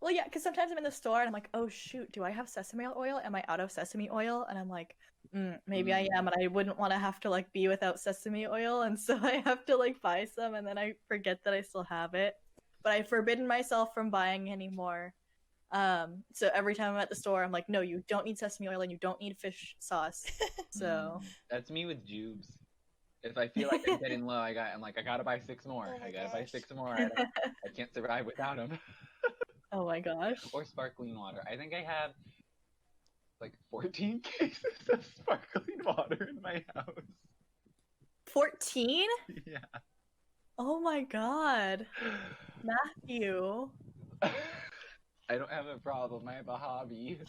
Well, yeah, because sometimes I'm in the store and I'm like, oh shoot, do I have sesame oil? Am I out of sesame oil? And I'm like, maybe I am, and I wouldn't want to have to like be without sesame oil, and so I have to like buy some, and then I forget that I still have it. But I've forbidden myself from buying anymore. So every time I'm at the store, I'm like, no, you don't need sesame oil and you don't need fish sauce. So That's me with Jubes. If I feel like I'm getting low, I'm like, I gotta buy 6 more. Oh my I gotta buy gosh. 6 more. I can't survive without them. oh my gosh. Or sparkling water. I think I have like 14 cases of sparkling water in my house. 14? Yeah. Oh my god. Matthew. I don't have a problem. I have a hobby.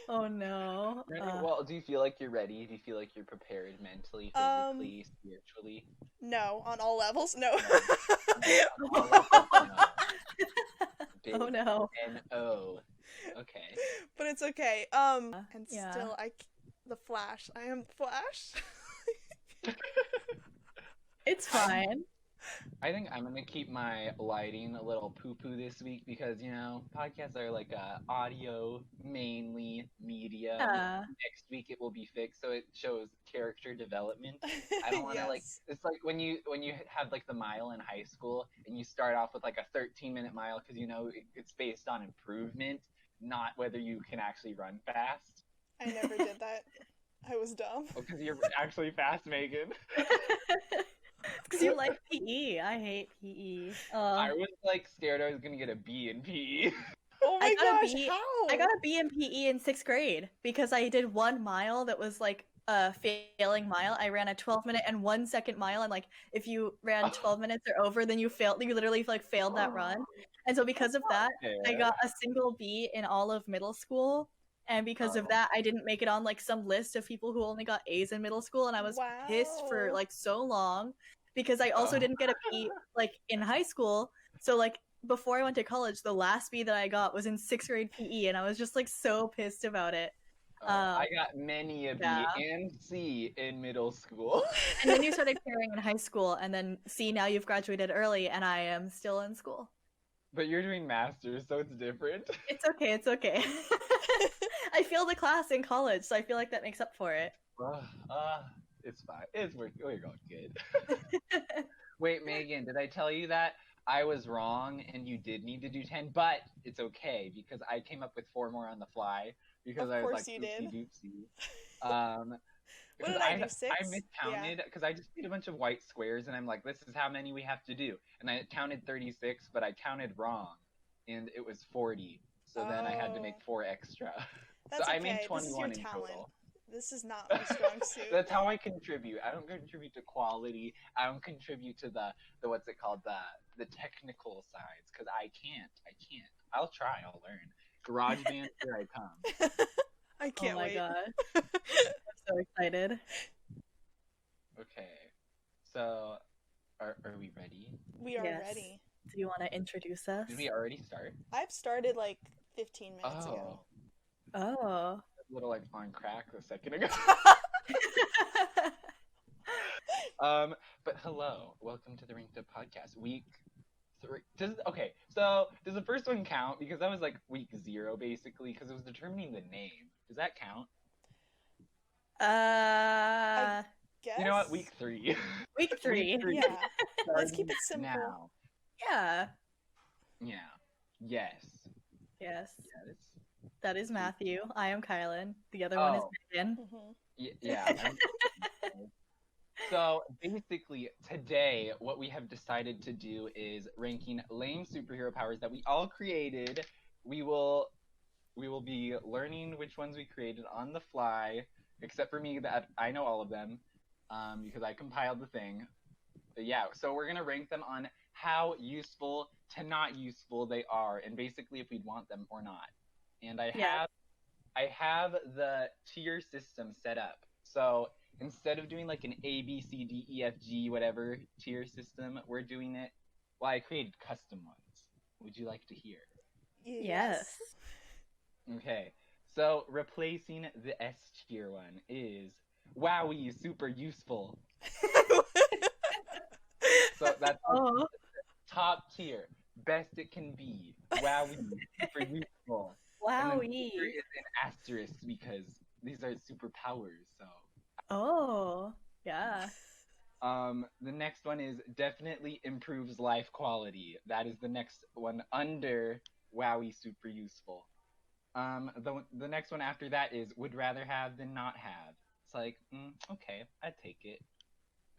oh no. Well, do you feel like you're ready? Do you feel like you're prepared mentally, physically, spiritually? No, on all levels, no. Oh no. N-O. Okay. But it's okay. And Yeah. still, the Flash. I am Flash. It's fine. I think I'm gonna keep my lighting a little poo-poo this week because, you know, podcasts are like audio mainly media. Next week it will be fixed, so it shows character development. I don't want to Yes. it's like when you have like the mile in high school and you start off with like a 13-minute mile because you know it's based on improvement, not whether you can actually run fast. I never did that. I was dumb. Because you're actually fast, Megan. Because you like PE. I hate PE. I was like scared I was gonna get a B in PE. Oh my gosh, B, how? I got a B in PE in 6th grade because I did 1 mile that was like a failing mile. I ran a 12-minute and 1-second mile, and like if you ran 12 minutes or over, then you failed. You literally like failed that run. And so because of that, I got a single B in all of middle school. And because of that, I didn't make it on like some list of people who only got A's in middle school, and I was pissed for like so long because I also didn't get a B like in high school. So like before I went to college, the last B that I got was in 6th grade PE, and I was just like so pissed about it. I got many a B and C in middle school. And then you started caring in high school, and then see, now you've graduated early, and I am still in school. But you're doing masters, so it's different. It's okay, it's okay. I failed a class in college, so I feel like that makes up for it. It's fine. We're going good. Wait, Megan, did I tell you that I was wrong and you did need to do 10? But it's okay because I came up with 4 more on the fly because I was like, oopsie-doopsie. What did I do, 6? I miscounted because I just made a bunch of white squares and I'm like, this is how many we have to do. And I counted 36, but I counted wrong and it was 40. So then I had to make 4 extra. That's so okay. I made 21 this is your in talent. total. This is not my strong suit. That's how I contribute. I don't contribute to quality. I don't contribute to the what's it called, the technical sides, because I can't. I'll try. I'll learn. GarageBand, here I come. I can't wait. Oh my god. I'm so excited. Okay. So, are we ready? We are ready. Do you want to introduce us? Did we already start? I've started like 15 minutes ago. Oh. A little like on crack a second ago. But hello, welcome to the Ranked Up Podcast, week 3. So does the first one count? Because that was like week 0 basically, because it was determining the name. Does that count? I guess. You know what? Week 3. Week 3. Yeah. Let's keep it simple. Now. Yeah. Yeah. Yes. Yes. That is Matthew. I am Kylan. The other one is Megan. Mm-hmm. Yeah. So basically, today, what we have decided to do is ranking lame superhero powers that we all created. We will be learning which ones we created on the fly, except for me, that I know all of them, because I compiled the thing. But yeah, so we're gonna rank them on how useful to not useful they are, and basically if we'd want them or not. And I have the tier system set up. So instead of doing like an A, B, C, D, E, F, G, whatever tier system, we're doing it. Well, I created custom ones. Would you like to hear? Yes. Okay. So replacing the S tier one is Wowie, super useful. So that's top tier. best it can be. Wowie, super useful. And then Wowie. super is an asterisk because these are superpowers. So, Oh, yeah. the next one is definitely improves life quality. That is the next one under Wowie, super useful. The next one after that is would rather have than not have. It's like, okay, I'd take it.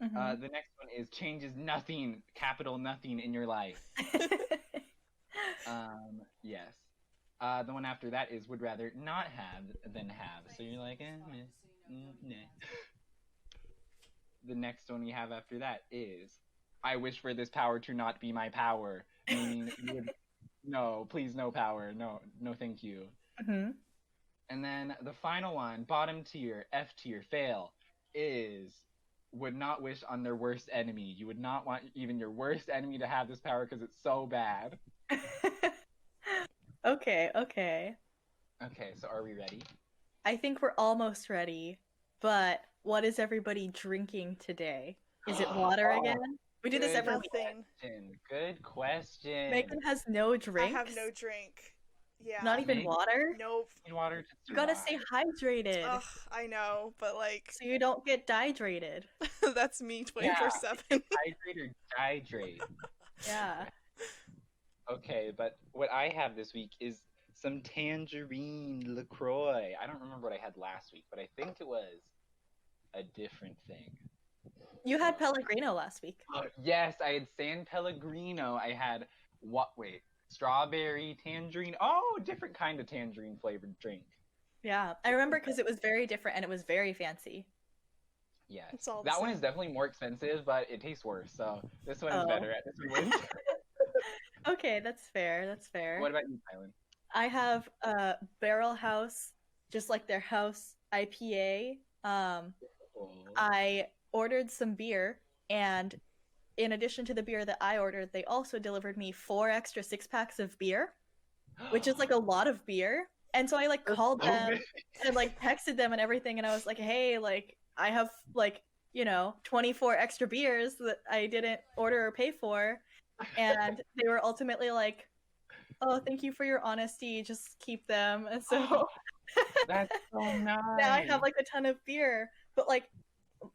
Mhm. The next one is changes nothing, capital nothing in your life. Yes. The one after that is would rather not have than have. So you're like, nah. The next one we have after that is I wish for this power to not be my power. Meaning you would no, please no power. No, no thank you. Mhm. And then the final one, bottom tier, F tier, fail, is would not wish on their worst enemy. You would not want even your worst enemy to have this power because it's so bad. Okay, okay. Okay, so are we ready? I think we're almost ready, but what is everybody drinking today? Is it water Oh, again? We do this good every week. Nothing. Good question. Megan has no I drinks. have no drink. Yeah. Not even Megan? water? Nope. Need water to You gotta survive. stay hydrated Ugh, I know, but like, so you don't get dehydrated. that's me 24/7. Hydrate or dehydrate. Yeah. Okay, but what I have this week is some tangerine LaCroix. I don't remember what I had last week, but I think it was a different thing. You had Pellegrino last week. Yes, I had San Pellegrino. I had what? Wait, strawberry tangerine. Oh, different kind of tangerine flavored drink. Yeah. I remember because it was very different and it was very fancy. Yes, It's all the that one is same. definitely more expensive, but it tastes worse. So this one is Oh. better. This one wins. Okay, that's fair. That's fair. What about you, Kylan? I have Barrel House, just like their house IPA. I ordered some beer, and in addition to the beer that I ordered, they also delivered me 4 extra 6-packs of beer, which is like a lot of beer. And so I like called them and like texted them and everything, and I was like, hey, like I have like 24 extra beers that I didn't order or pay for, and they were ultimately like, oh, thank you for your honesty, just keep them. And so That's so nice. now I have like a ton of beer, but like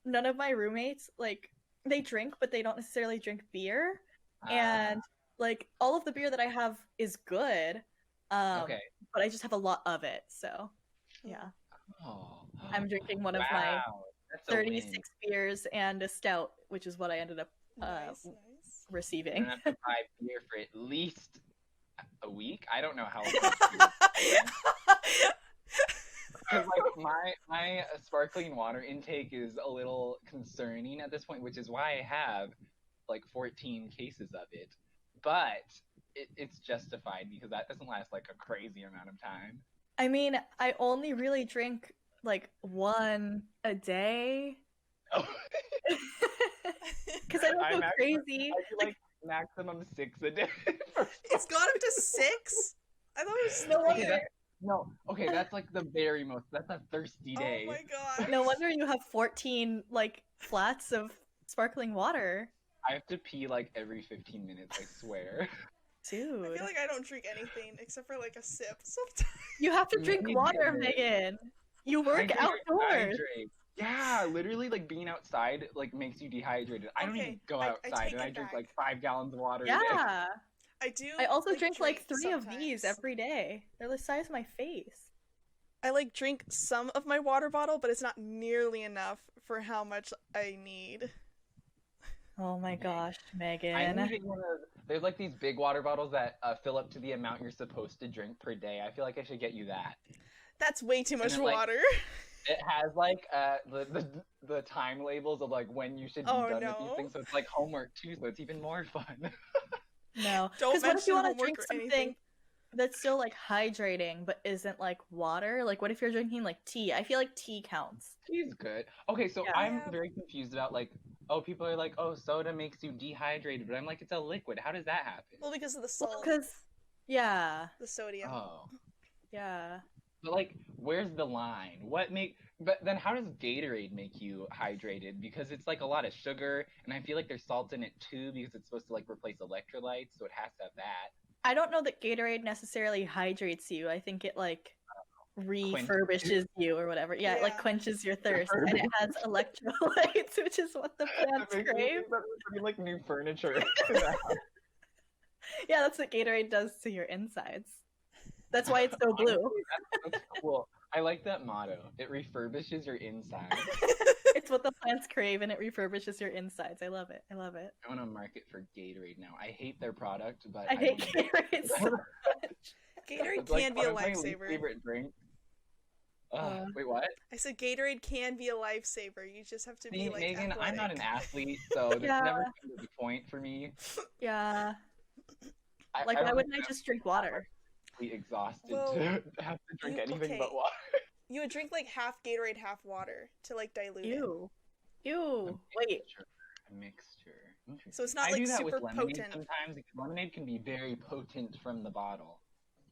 none of my roommates like they drink, but they don't necessarily drink beer, and like all of the beer that I have is good, okay. but I just have a lot of it, so yeah. Oh, I'm drinking one of my wow, that's a 36 win. beers and a stout, which is what I ended up Nice. You receiving. don't have to buy beer for at least a week. I don't know how. Because like my sparkling water intake is a little concerning at this point, which is why I have like 14 cases of it. But it's justified because that doesn't last like a crazy amount of time. I mean, I only really drink like one a day Oh, because I don't I'm go actually- crazy. I do like maximum 6 a day. It's got up to 6? I thought it was No 3. wonder. No, okay, that's like the very most. That's a thirsty day. Oh my god. No wonder you have 14 like flats of sparkling water, I have to pee like every 15 minutes. I swear. dude. I feel like I don't drink anything except for like a sip sometimes. You have to drink Me water, neither. Megan. You work Hydrate, outdoors. hydrate. Yeah, literally, like being outside like makes you dehydrated. I don't Okay, even go I outside, take and I it drink back. like 5 gallons of water a day. Yeah. I do. I also drink like 3 of sometimes. these every day. They're the size of my face. I like drink some of my water bottle, but it's not nearly enough for how much I need. Oh my gosh, I Megan. need one of. There's like these big water bottles that fill up to the amount you're supposed to drink per day. I feel like I should get you that. That's way too much then, like, water. It has like the time labels of like when you should be Oh, done with no. these things, so it's like homework too, so it's even more fun. No. Don't Because what if you mention want to homework drink or something anything. that's still like hydrating but isn't like water? Like what if you're drinking like tea? I feel like tea counts. Tea's good. Okay, so Yeah. I'm very confused about like, oh, people are like, oh, soda makes you dehydrated, but I'm like, it's a liquid. How does that happen? Well, because of the Well, salt, because yeah, the sodium. Oh, yeah. but like, where's the line? What make But then how does Gatorade make you hydrated? Because it's like a lot of sugar, and I feel like there's salt in it too because it's supposed to like replace electrolytes, so it has to have that. I don't know that Gatorade necessarily hydrates you. I think it like Quench- refurbishes you or whatever. Yeah, it like Yeah. quenches your thirst, and it has electrolytes, which is what the plants That makes me crave. think that we need like new furniture. Yeah, that's what Gatorade does to your insides. That's why it's so blue. Honestly, that's cool. I like that motto. It refurbishes your insides. It's what the plants crave, and it refurbishes your insides. I love it. I love it. I want to market for Gatorade now. I hate their product, but I hate don't- Gatorade so much. Gatorade It's like can be one a of my least lifesaver. favorite drink. Uh, Wait, what? I said Gatorade can be a lifesaver. You just have to See, be like Megan, I'm not an athletic. athlete, so that's Yeah. never come to the point for me. Yeah. I Like, I why don't wouldn't think I just drink water? I'm exhausted Well, to have to drink anything okay. but water. You would drink like half Gatorade, half water to like dilute it. Ew. Ew. Wait. A mixture. Interesting. So it's not I like do that super with lemonade potent. sometimes. Because lemonade can be very potent from the bottle.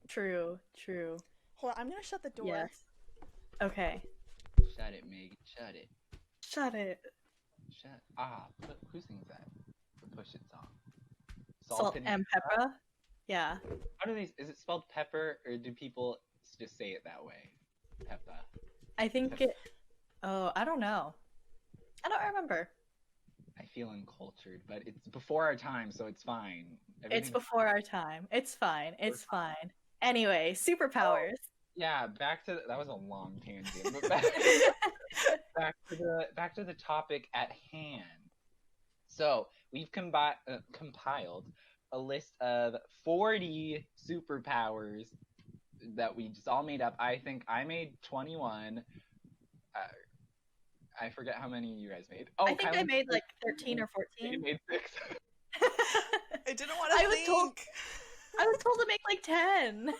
True. True. Hold on, I'm gonna shut the door. Yes. Okay. Shut it, Megan. Shut it. Shut it. Shut. Who sings that? The Push It song. Salt and pepper. Yeah. How do they? Is it spelled pepper, or do people just say it that way? Peppa. I think it. Oh, I don't know. I don't remember. I feel uncultured, but it's before our time, so it's fine. It's Everything's before our time. It's fine. It's fine. Anyway, superpowers. Yeah, back to that was a long tangent, but back to the topic at hand. So we've compiled a list of 40 superpowers that we just all made up. I think I made 21. I forget how many you guys made. Oh, I think I Kylan made like 13 or You 14. made 6. I didn't want to I was think. told- I was told to make like 10.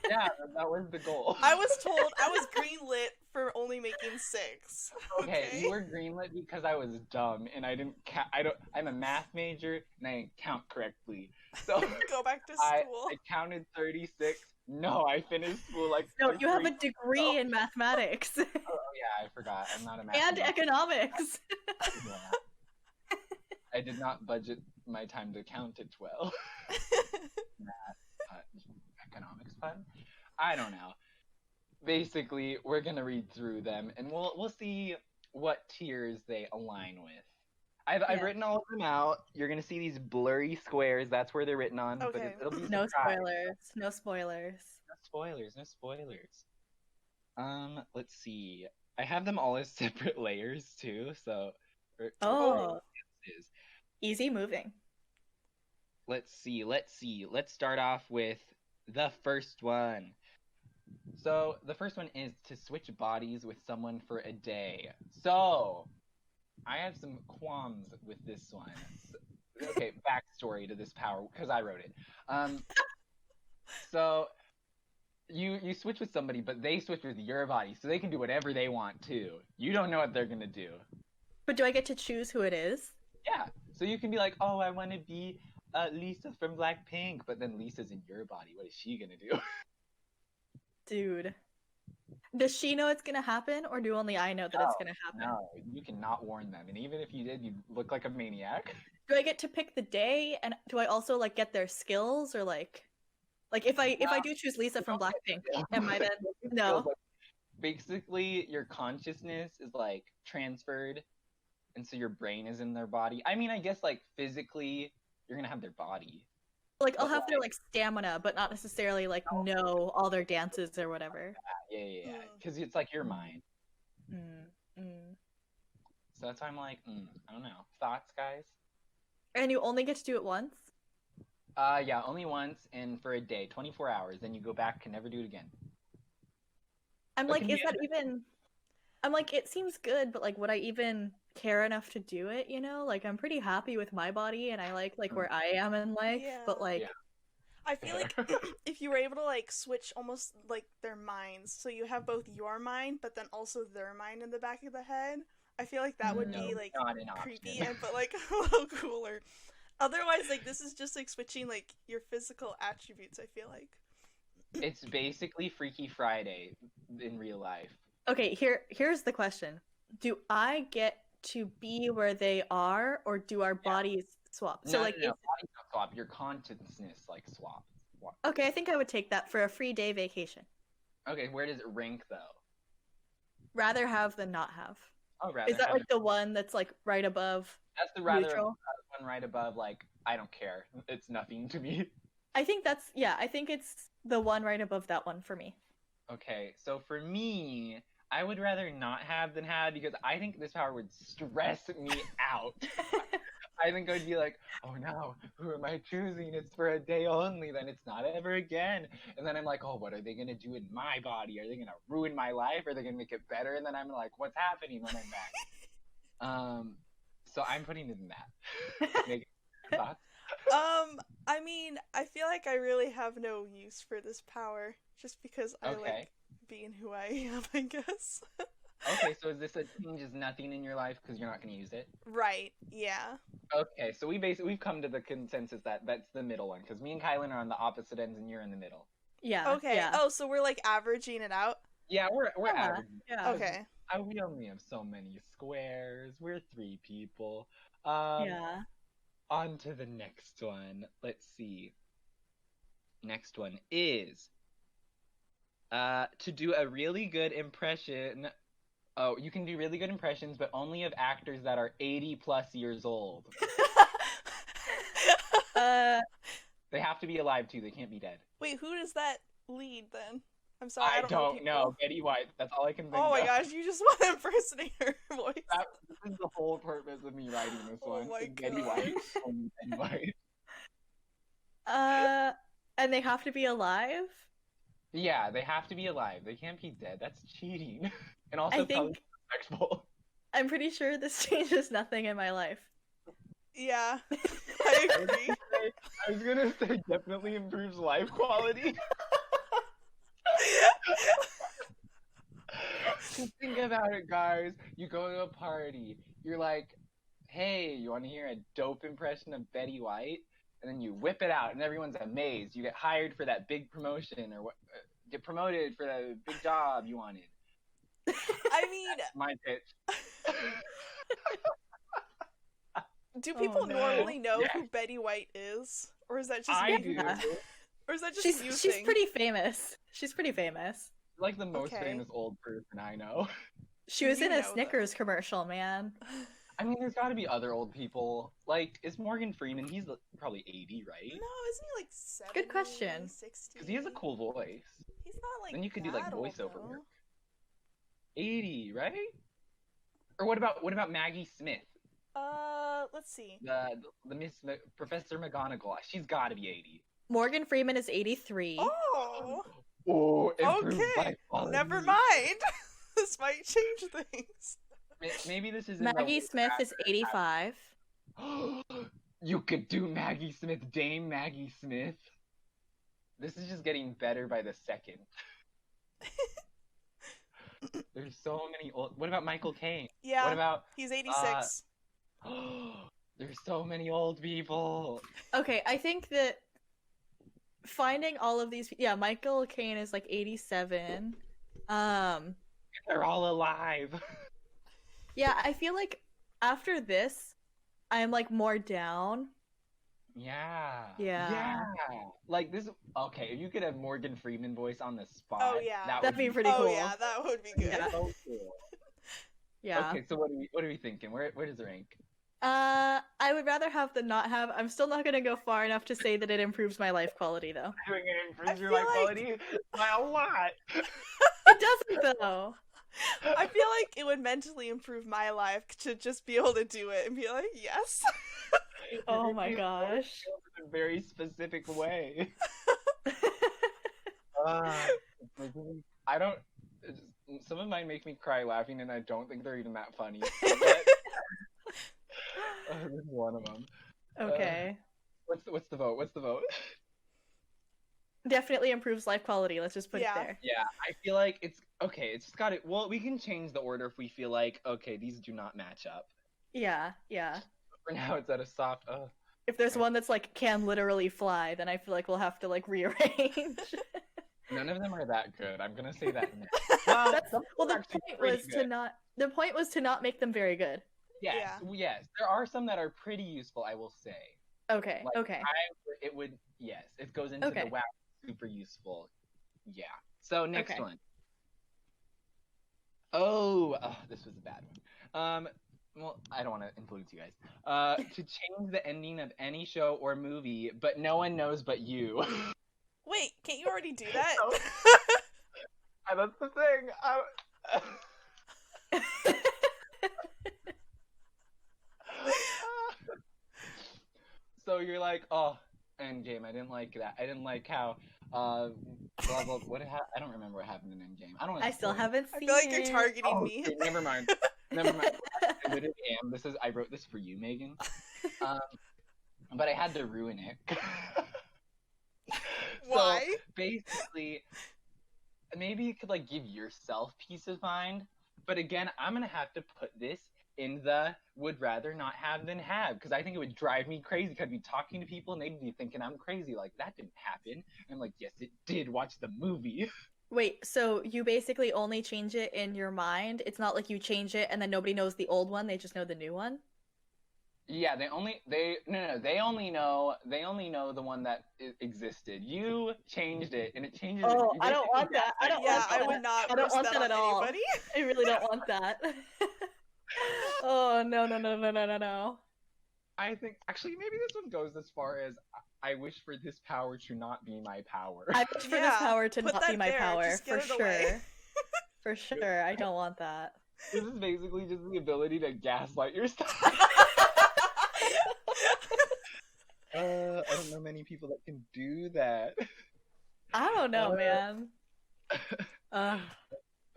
Yeah, that was the goal. I was greenlit for only making 6. Okay, you were greenlit because I was dumb and I didn't count. I'm a math major and I didn't count correctly. So Go back to I school. counted 36. No, I finished school like. No, you have a 3. degree in mathematics Oh yeah, I forgot. I'm not a math and major. economics. Yeah. I did not budget my time to count it well. Economics fun? I don't know. Basically, we're gonna read through them and we'll see what tiers they align with. I've Yeah. written all of them out. You're gonna see these blurry squares. That's where they're written on. But Okay. it'll be No surprise. spoilers. No spoilers. No spoilers. No spoilers. Let's see. I have them all as separate layers too. So. Oh, Is. easy moving. Let's see. Let's start off with the first one. So, the first one is to switch bodies with someone for a day. So, I have some qualms with this one. Okay, backstory to this power, because I wrote it. So, you switch with somebody, but they switch with your body, so they can do whatever they want too. You don't know what they're gonna do. But do I get to choose who it is? Yeah, so you can be like, oh, I want to be Lisa from Blackpink, but then Lisa's in your body. What is she gonna do? Dude. Does she know it's gonna happen, or do only I know that it's gonna happen? No, you cannot warn them, and even if you did, you look like a maniac. Do I get to pick the day, and do I also like get their skills, or like if I do choose Lisa from Blackpink, am I then no? Basically, your consciousness is like transferred, and so your brain is in their body. I mean, I guess like physically, you're gonna have their body. Like I'll have their like stamina, but not necessarily like know all their dances or whatever. Yeah. Because it's like your mind. So that's why I'm like, I don't know. Thoughts, guys? And you only get to do it once? Yeah, only once and for a day, 24 hours. Then you go back, can never do it again. I'm That like, can is be that even? I'm like, it seems good, but like, would I even care enough to do it? You know, like I'm pretty happy with my body, and I like where I am in life. But like, Yeah. I feel like if you were able to like switch almost like their minds, so you have both your mind but then also their mind in the back of the head, I feel like that would No, be like not an creepy option. and but like a little cooler. Otherwise, like this is just like switching like your physical attributes, I feel like. It's basically Freaky Friday in real life. Okay, here's the question. Do I get to be where they are, or do our bodies swap? So No, like, no, body don't swap. Your consciousness like swap. okay, I think I would take that for a free day vacation. Okay, where does it rank though? Rather have than not have. Oh, rather Is that have like the one that's like right above That's the rather neutral? one right above. Like, I don't care. It's nothing to me. I think that's I think it's the one right above that one for me. Okay, so for me, I would rather not have than have because I think this power would stress me out. I think I'd be like, oh no, who am I choosing? It's for a day only, then it's not ever again. And then I'm like, oh, what are they gonna do in my body? Are they gonna ruin my life? Are they gonna make it better? And then I'm like, what's happening when I'm back? So I'm putting it in that. Make thoughts? I mean, I feel like I really have no use for this power, just because I like being who I am, I guess. Okay, so is this a changes nothing in your life because you're not going to use it? Right, yeah. Okay, so we've come to the consensus that that's the middle one, because me and Kylan are on the opposite ends and you're in the middle. Yeah. Okay. Yeah. Oh, so we're like averaging it out? Yeah, we're average. Yeah. Okay. We only have so many squares. We're 3 people. Yeah. On to the next one. Let's see. Next one is to do a really good impression. Oh, you can do really good impressions, but only of actors that are 80 plus years old. They have to be alive too. They can't be dead. Wait, who does that lead then? I'm sorry, I don't don't know. know. Betty White. That's all I can think of. Oh my gosh, you just want to impersonate her voice. This is the whole purpose of me writing this one. Oh my Betty White. Only Betty White. And they have to be alive? Yeah, they have to be alive. They can't be dead. That's cheating. And also I think disrespectful. I'm pretty sure this changes nothing in my life. Yeah, I agree. I was gonna say definitely improves life quality. Just think about it, guys. You go to a party. You're like, hey, you want to hear a dope impression of Betty White? And then you whip it out, and everyone's amazed. You get hired for that big promotion, or get promoted for that big job you wanted. I mean, that's my pitch. Do people normally know who Betty White is, or is that just I do? Or is that just you? She's pretty famous. She's pretty famous. Like the most famous old person I know. She was in a Snickers commercial, man. I mean, there's got to be other old people. Like, is Morgan Freeman? He's probably 80, right? No, isn't he like 70? Good question. 60? Because he has a cool voice. He's not like. Then you could do like voiceover work. 80, right? Or what about Maggie Smith? Let's see. The Miss Professor McGonagall. She's got to be 80. Morgan Freeman is 83. Oh, okay. Never mind. This might change things. Maybe this is Maggie Smith is 85. You could do Maggie Smith, Dame Maggie Smith. This is just getting better by the second. There's so many old. What about Michael Caine? Yeah. What about he's 86. There's so many old people. Okay, I think that finding all of these, Michael Caine is like 87. They're all alive. Yeah, I feel like after this, I'm like more down. Yeah. Like this. Okay, if you could have Morgan Freeman voice on the spot. Oh yeah, that'd be pretty cool. Oh yeah, that would be good. Yeah. So cool. Yeah. Okay, so what are we thinking? Where does it rank? I would rather have than not have. I'm still not gonna go far enough to say that it improves my life quality, though. I think it improves your life quality by a lot. It doesn't, though. I feel like it would mentally improve my life to just be able to do it and be like, yes. Oh my gosh. In a very specific way. I don't. Some of mine make me cry laughing, and I don't think they're even that funny. But, this is one of them. Okay. What's the vote? What's the vote? Definitely improves life quality. Let's just put it there. Yeah, I feel like it's okay. It's just got it. Well, we can change the order if we feel like okay, these do not match up. Yeah. For now, it's at a soft. If there's one that's like can literally fly, then I feel like we'll have to like rearrange. None of them are that good. I'm gonna say that now. Well, That's some well. are The actually point pretty was good. to not. The point was to not make them very good. Yes, Yeah. yes. There are some that are pretty useful, I will say. Okay. Like Okay. it would yes, it goes into the Okay. wow, super useful. Yeah. So next Okay. one. Oh, this was a bad one. Well, I don't want to influence you guys. To change the ending of any show or movie, but no one knows but you. Wait, can't you already do that? That's the thing. So you're like, oh, Endgame. I didn't like that. I didn't like how, blah blah. I don't remember what happened in Endgame. I don't. I still haven't I seen feel like you're it. targeting Oh, me. okay, never mind. Never mind. I literally am. I wrote this for you, Megan. But I had to ruin it. Why? So basically, maybe you could like give yourself peace of mind. But again, I'm gonna have to put this in the would rather not have than have, because I think it would drive me crazy. Because I'd be talking to people and they'd be thinking I'm crazy. Like, that didn't happen. And I'm like, yes, it did. Watch the movie. Wait, so you basically only change it in your mind? It's not like you change it and then nobody knows the old one, they just know the new one? Yeah, they only know the one that existed. You changed it, and it changes. Oh, you I don't basically want that. I don't Yeah, want I that. would not I don't wish want that that on at all. anybody. I really don't want that. Oh, no, no, no, no, no, no, no. I think actually maybe this one goes as far as I wish for this power to not be my power. I wish for this Yeah, power to put not that be my there, power, just for get it away. sure. For sure, I don't want that. This is basically just the ability to gaslight yourself. I don't know many people that can do that. I don't know, man.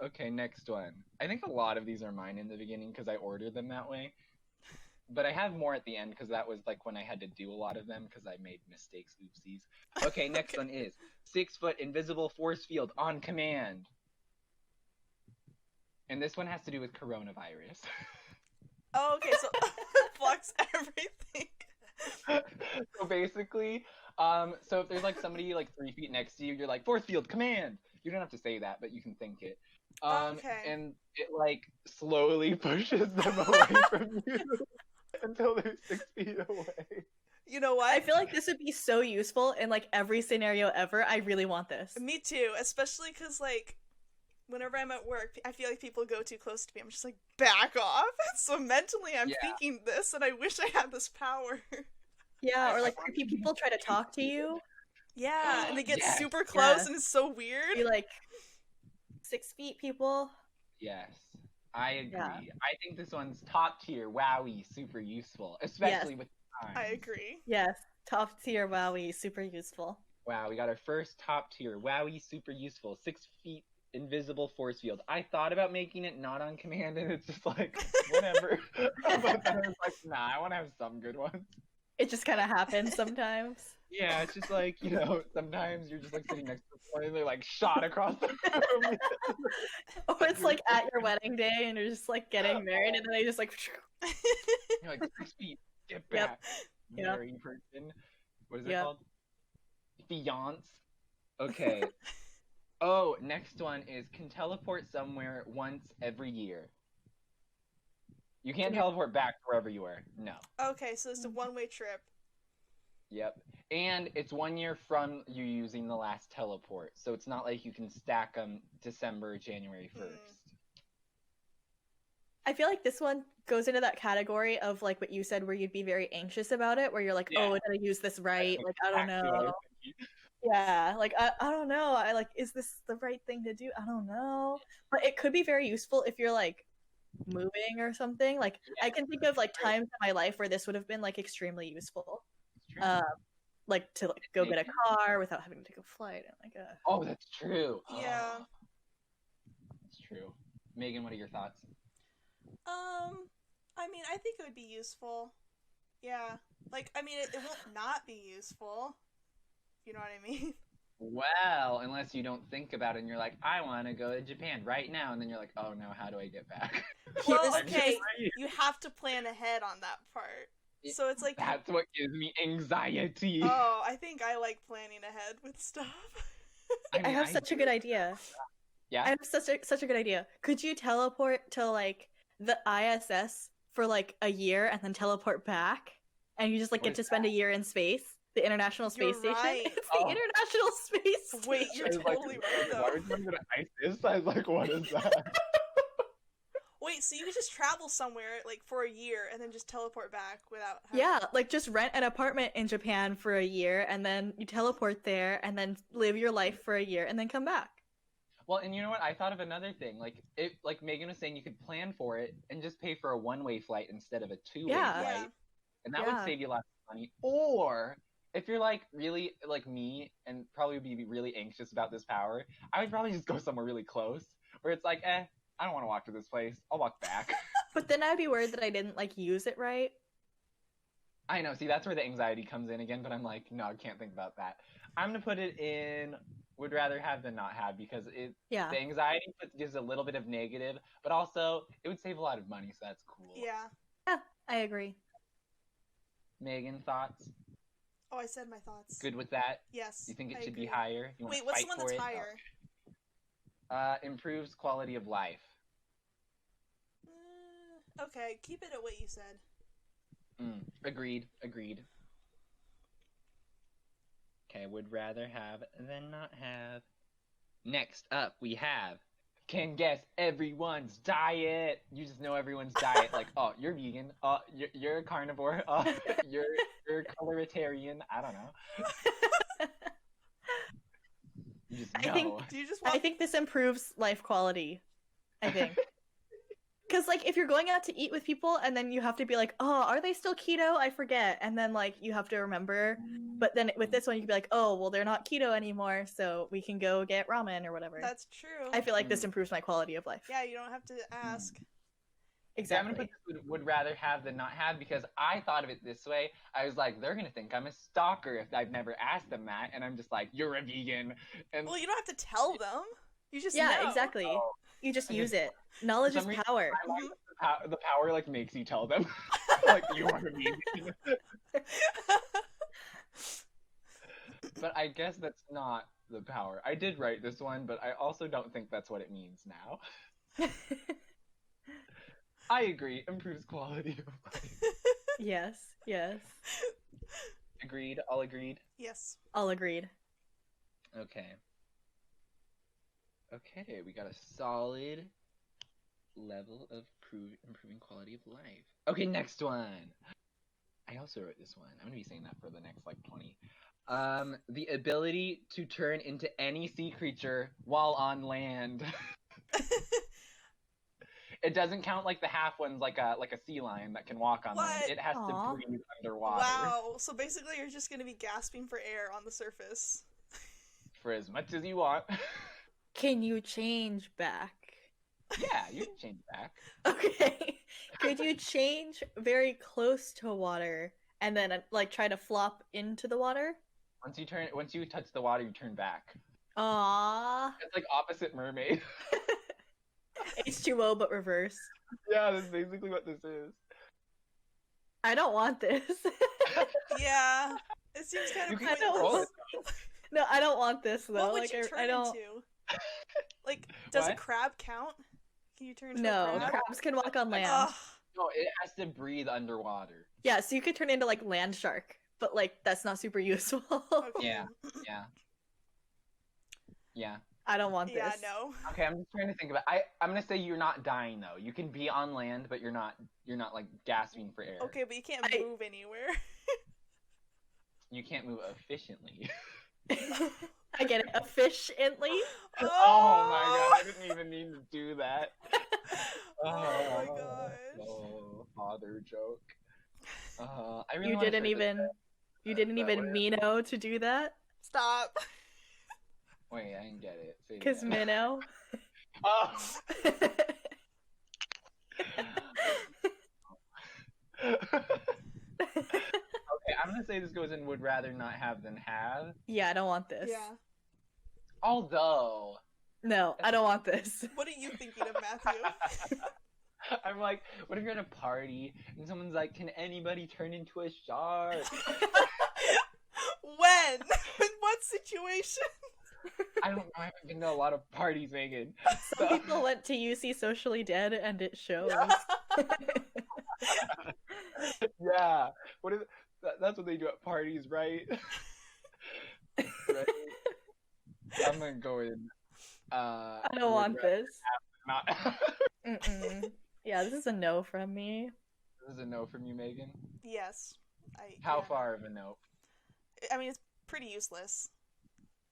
Okay, next one. I think a lot of these are mine in the beginning because I ordered them that way. But I have more at the end because that was like when I had to do a lot of them because I made mistakes. Oopsies. Okay, next one is 6-foot invisible force field on command. And this one has to do with coronavirus. Oh, okay, so blocks everything. So basically, so if there's like somebody like 3 feet next to you, you're like, force field, command! You don't have to say that, but you can think it. Okay. And it like slowly pushes them away from you until they're 6 feet away. You know what? I feel like this would be so useful in like every scenario ever. I really want this. Me too, especially because like whenever I'm at work, I feel like people go too close to me. I'm just like, back off. So mentally, I'm thinking this, and I wish I had this power. Yeah, or like creepy people try to talk to you. Yeah, and they get Yes. super close, Yes. and it's so weird. Be like 6 feet people. Yes, I agree. Yeah. I think this one's top tier, wowie, super useful, especially with time. I agree. Yes, top tier wowie, super useful. Wow, we got our first top tier, wowie, super useful, 6 feet invisible force field. I thought about making it not on command, and it's just like, whatever. But then I was like, nah, I want to have some good ones. It just kind of happens sometimes. Yeah, it's just like, you know, sometimes you're just like sitting next to someone and they're like shot across the room. Or it's like at your wedding day and you're just like getting married and then they just like You're like, 6 feet, get back. Yep. Married person. What is it Yep. called? Fiance. Okay. Oh, next one is can teleport somewhere once every year. You can't teleport back to wherever you were. No. Okay, so it's a one-way trip. Yep. And it's 1 year from you using the last teleport. So it's not like you can stack them December, January 1st. I feel like this one goes into that category of like what you said where you'd be very anxious about it, where you're like, oh, did I use this right? Like, I don't know. Yeah, like, I don't know. I like, is this the right thing to do? I don't know. But it could be very useful if you're like moving or something. Like, I can think of like times in my life where this would have been like extremely useful. Like to like go get a car without having to take a flight and like a. Oh, that's true. Yeah. That's true. Megan, what are your thoughts? I mean, I think it would be useful. Yeah. Like, I mean, it won't not be useful. You know what I mean? Well, unless you don't think about it and you're like, I want to go to Japan right now. And then you're like, oh no, how do I get back? Well, okay, you have to plan ahead on that part. So it's like... That's what gives me anxiety. Oh, I think I like planning ahead with stuff. I have such a good idea. I Yeah. have such a good idea. Could you teleport to like the ISS for like a year and then teleport back, and you just like What get is to spend a year in space, the International Space You're Station? right. It's the Oh. International Space Wait, Station. you're I was like, totally right, though. why would you want to go to ISIS? I was like, what is that? Wait, so you could just travel somewhere like for a year and then just teleport back without having... Yeah, like just rent an apartment in Japan for a year and then you teleport there and then live your life for a year and then come back. Well, and you know what? I thought of another thing. Like Megan was saying, you could plan for it and just pay for a one-way flight instead of a two-way Yeah. flight, Yeah. and that would Yeah. save you lots of money. Or if you're like really like me and probably be really anxious about this power, I would probably just go somewhere really close where it's like, I don't want to walk to this place. I'll walk back. But then I'd be worried that I didn't like use it right. I know. See, that's where the anxiety comes in again. But I'm like, no, I can't think about that. I'm gonna put it in. Would rather have than not have because Yeah. the anxiety gives a little bit of negative, but also it would save a lot of money, so that's cool. Yeah. Yeah, I agree. Megan, thoughts? Oh, I said my thoughts. Good with that? Yes. You think it I should be agree. higher? You wanna Wait, what's the fight one for that's it? higher? Improves quality of life. Okay, keep it at what you said. Agreed. Okay, would rather have than not have. Next up, we have can guess everyone's diet. You just know everyone's diet. Like, oh, you're vegan. Oh, you're a carnivore. Oh, you're coloritarian. I don't know. You just know. Do you just I want... think this improves life quality. I think. Because, like, if you're going out to eat with people and then you have to be like, oh, are they still keto? I forget. And then, like, you have to remember. But then with this one, you can be like, oh, well, they're not keto anymore, so we can go get ramen or whatever. That's true. I feel like this improves my quality of life. Yeah, you don't have to ask. Yeah, I'm gonna Exactly. put this would rather have than not have because I thought of it this way. I was like, they're gonna think I'm a stalker if I've never asked them that, and I'm just like, you're a vegan. And Well, you don't have to tell them. You just Yeah, know. exactly. Oh. You just I use just- it. Knowledge for is some reason, power. I like the power like makes you tell them, like you are a vegan. But I guess that's not the power. I did write this one, but I also don't think that's what it means now. I agree. Improves quality of life. Yes, yes. Agreed. All agreed. Yes. All agreed. Okay. Okay, we got a solid level of improving quality of life. Okay, next one. I also wrote this one. I'm gonna be saying that for the next like 20. The ability to turn into any sea creature while on land. It doesn't count like the half ones, like a sea lion that can walk on land. What? It has Aw. to breathe underwater Wow. So basically, you're just gonna be gasping for air on the surface. for as much as you want. Can you change back? Yeah, you can change back. Okay. Could you change very close to water and then like try to flop into the water? Once you touch the water, you turn back. Aww. It's like opposite mermaid. H2O but reverse. Yeah, that's basically what this is. I don't want this. Yeah. It seems kind You of can I don't control pointless. it. No, I don't want this though. What would Like you turn I don't. into? Like, does a What? crab count? Can you turn into No, a crab? crabs can walk on land. Ugh. No, it has to breathe underwater. Yeah, so you could turn into like land shark, but like that's not super useful. Okay. Yeah. Yeah. I don't want this. Yeah, no. Okay, I'm just trying to think about. I'm gonna say you're not dying though. You can be on land, but you're not like gasping for air. Okay, but you can't I- move anywhere. You can't move efficiently. I get it. Efficiently. Oh my god! I didn't even mean to do that. Oh my gosh. Oh, father joke. I really You wanna didn't say this- even. You didn't that even way. minnow to do that. Stop. Wait, I didn't get it. Say it Cause again. minnow. Oh. Okay, I'm gonna say this goes in would rather not have than have. Yeah, I don't want this. Yeah. Although, No, I don't want this. What are you thinking of, Matthew? I'm like, what if you're at a party and someone's like, can anybody turn into a shark? When? In what situation? I don't know. I haven't been to a lot of parties, Megan. Some So, people went to UC Socially Dead, and it shows. yeah. What is that's what they do at parties, right? Right. I'm gonna go in. I don't Would want rather this. not. Mm-mm. Yeah, this is a no from me. This is a no from you, Megan. Yes. How Yeah. far of a no? I mean, it's pretty useless.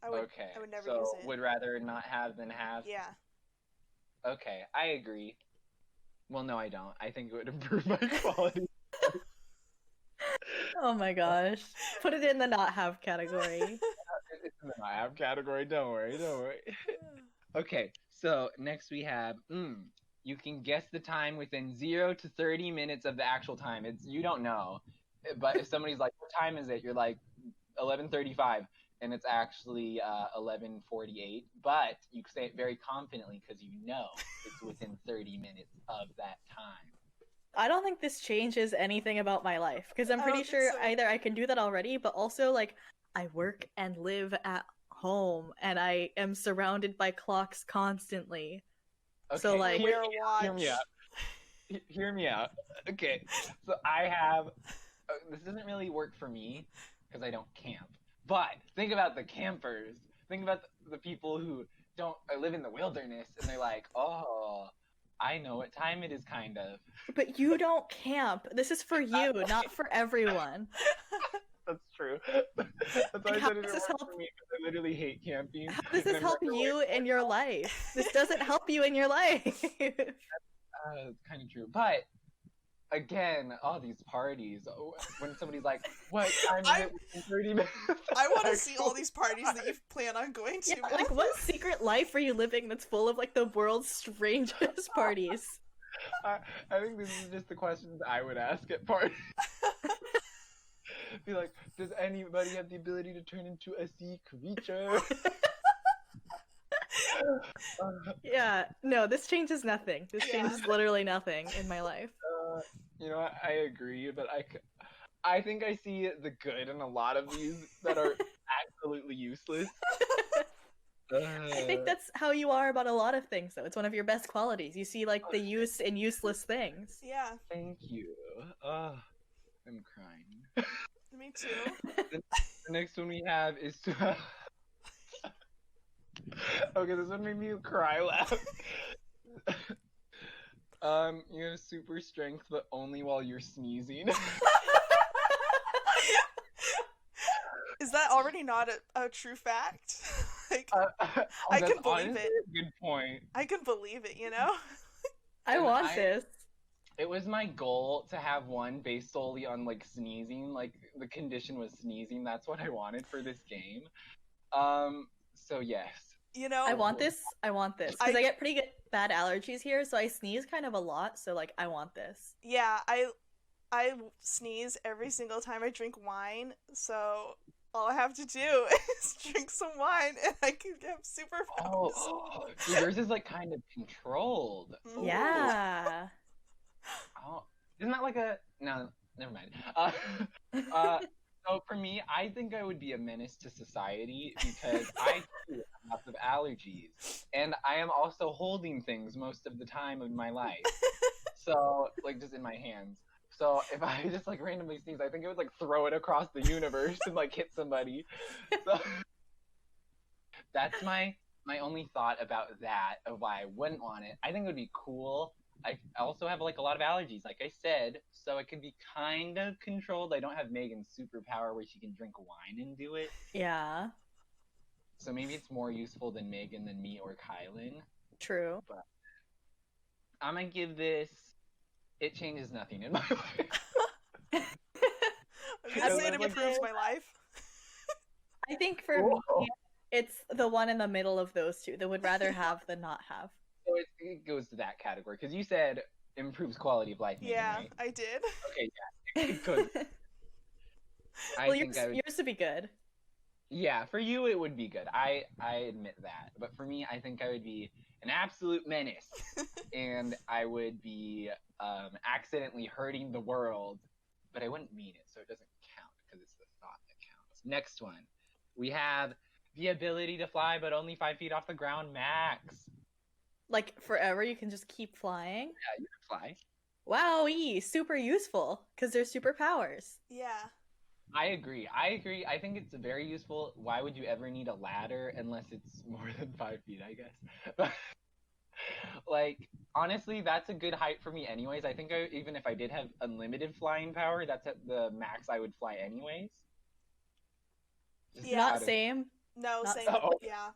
I Okay. would never So use it. would rather not have than have. Yeah. Okay, I agree. Well, no, I don't. I think it would improve my quality. Oh my gosh. Put it in the not have category. It's in the not have category. Don't worry. Don't worry. Okay, so next we have, you can guess the time within 0 to 30 minutes of the actual time. You don't know. But if somebody's like, what time is it? You're like, 11:35, and it's actually 11:48. But you say it very confidently because you know it's within 30 minutes of that time. I don't think this changes anything about my life because I'm I pretty don't think sure so. either I can do that already, but also like I work and live at home and I am surrounded by clocks constantly. Okay, So, like- Wear a watch. hear me out. Hear me out. Okay, so I have. This doesn't really work for me because I don't camp. But think about the campers. Think about the people who don't live in the wilderness and they're like, oh, I know what time it is, kind of. But you don't camp. This is for you, not for everyone. That's true. That's why I how said it does didn't this work help- for me because I literally hate camping. How does And this I'm help never you like, in your life? This doesn't help you in your life. That's kind of true. But again, all these parties, when somebody's like, what time is it within 30 minutes? I want to see all these parties that you plan on going to. Yeah, like Matthew. what secret life are you living that's full of like the world's strangest parties? I think this is just the questions I would ask at parties. Be like, does anybody have the ability to turn into a sea creature? Yeah, no, this changes nothing. This Yeah. changes literally nothing in my life. You know, I agree, but I think I see the good in a lot of these that are absolutely useless. I think that's how you are about a lot of things, though. It's one of your best qualities. You see, like, the use in useless things. Yeah, Thank you. I'm crying. me too. The next one we have is okay, this one made me cry laugh. You have super strength, but only while you're sneezing. Is that already not a true fact? Like, I can That's believe honestly it. a good point. I can believe it, you know? I And want this. It was my goal to have one based solely on like sneezing. Like the condition was sneezing. That's what I wanted for this game. So yes. You know, I want this. I want this. Because I get pretty bad allergies here, so I sneeze kind of a lot, so, like, I want this. yeah, I sneeze every single time I drink wine, so all I have to do is drink some wine and I can get superpowers. Oh, yours is like kind of controlled. Mhm. Yeah. Oh, isn't that like a no? Never mind. So for me, I think I would be a menace to society because I too have lots of allergies, and I am also holding things most of the time of my life. So like just in my hands. So if I just like randomly sneeze, I think it would like throw it across the universe and like hit somebody. So that's my only thought about that of why I wouldn't want it. I think it would be cool. I also have like a lot of allergies, like I said, so it could be kind of controlled. I don't have Megan's superpower where she can drink wine and do it. Yeah. So maybe it's more useful than Megan than me or Kylan. True. I'm gonna give this. It changes nothing in my life. I'm gonna say it improves my life. I think for me, it's the one in the middle of those two that would rather have than not have. So it goes to that category because you said improves quality of life. Megan, Yeah, right? I did. Okay, yeah, it could. I Well, think I would. yours would be good. Yeah, for you it would be good. I admit that. But for me, I think I would be an absolute menace, and I would be accidentally hurting the world, but I wouldn't mean it, so it doesn't count because it's the thought that counts. Next one, we have The ability to fly, but only 5 feet off the ground max. Like forever, you can just keep flying. Yeah, you can fly. Wowie, super useful because they're superpowers. Yeah. I agree. I think it's very useful. Why would you ever need a ladder unless it's more than 5 feet, I guess? Like, honestly, that's a good height for me anyways. I think even if I did have unlimited flying power, that's at the max I would fly anyways. Just Yeah. Not out of- same. No, Not same. so- Yeah.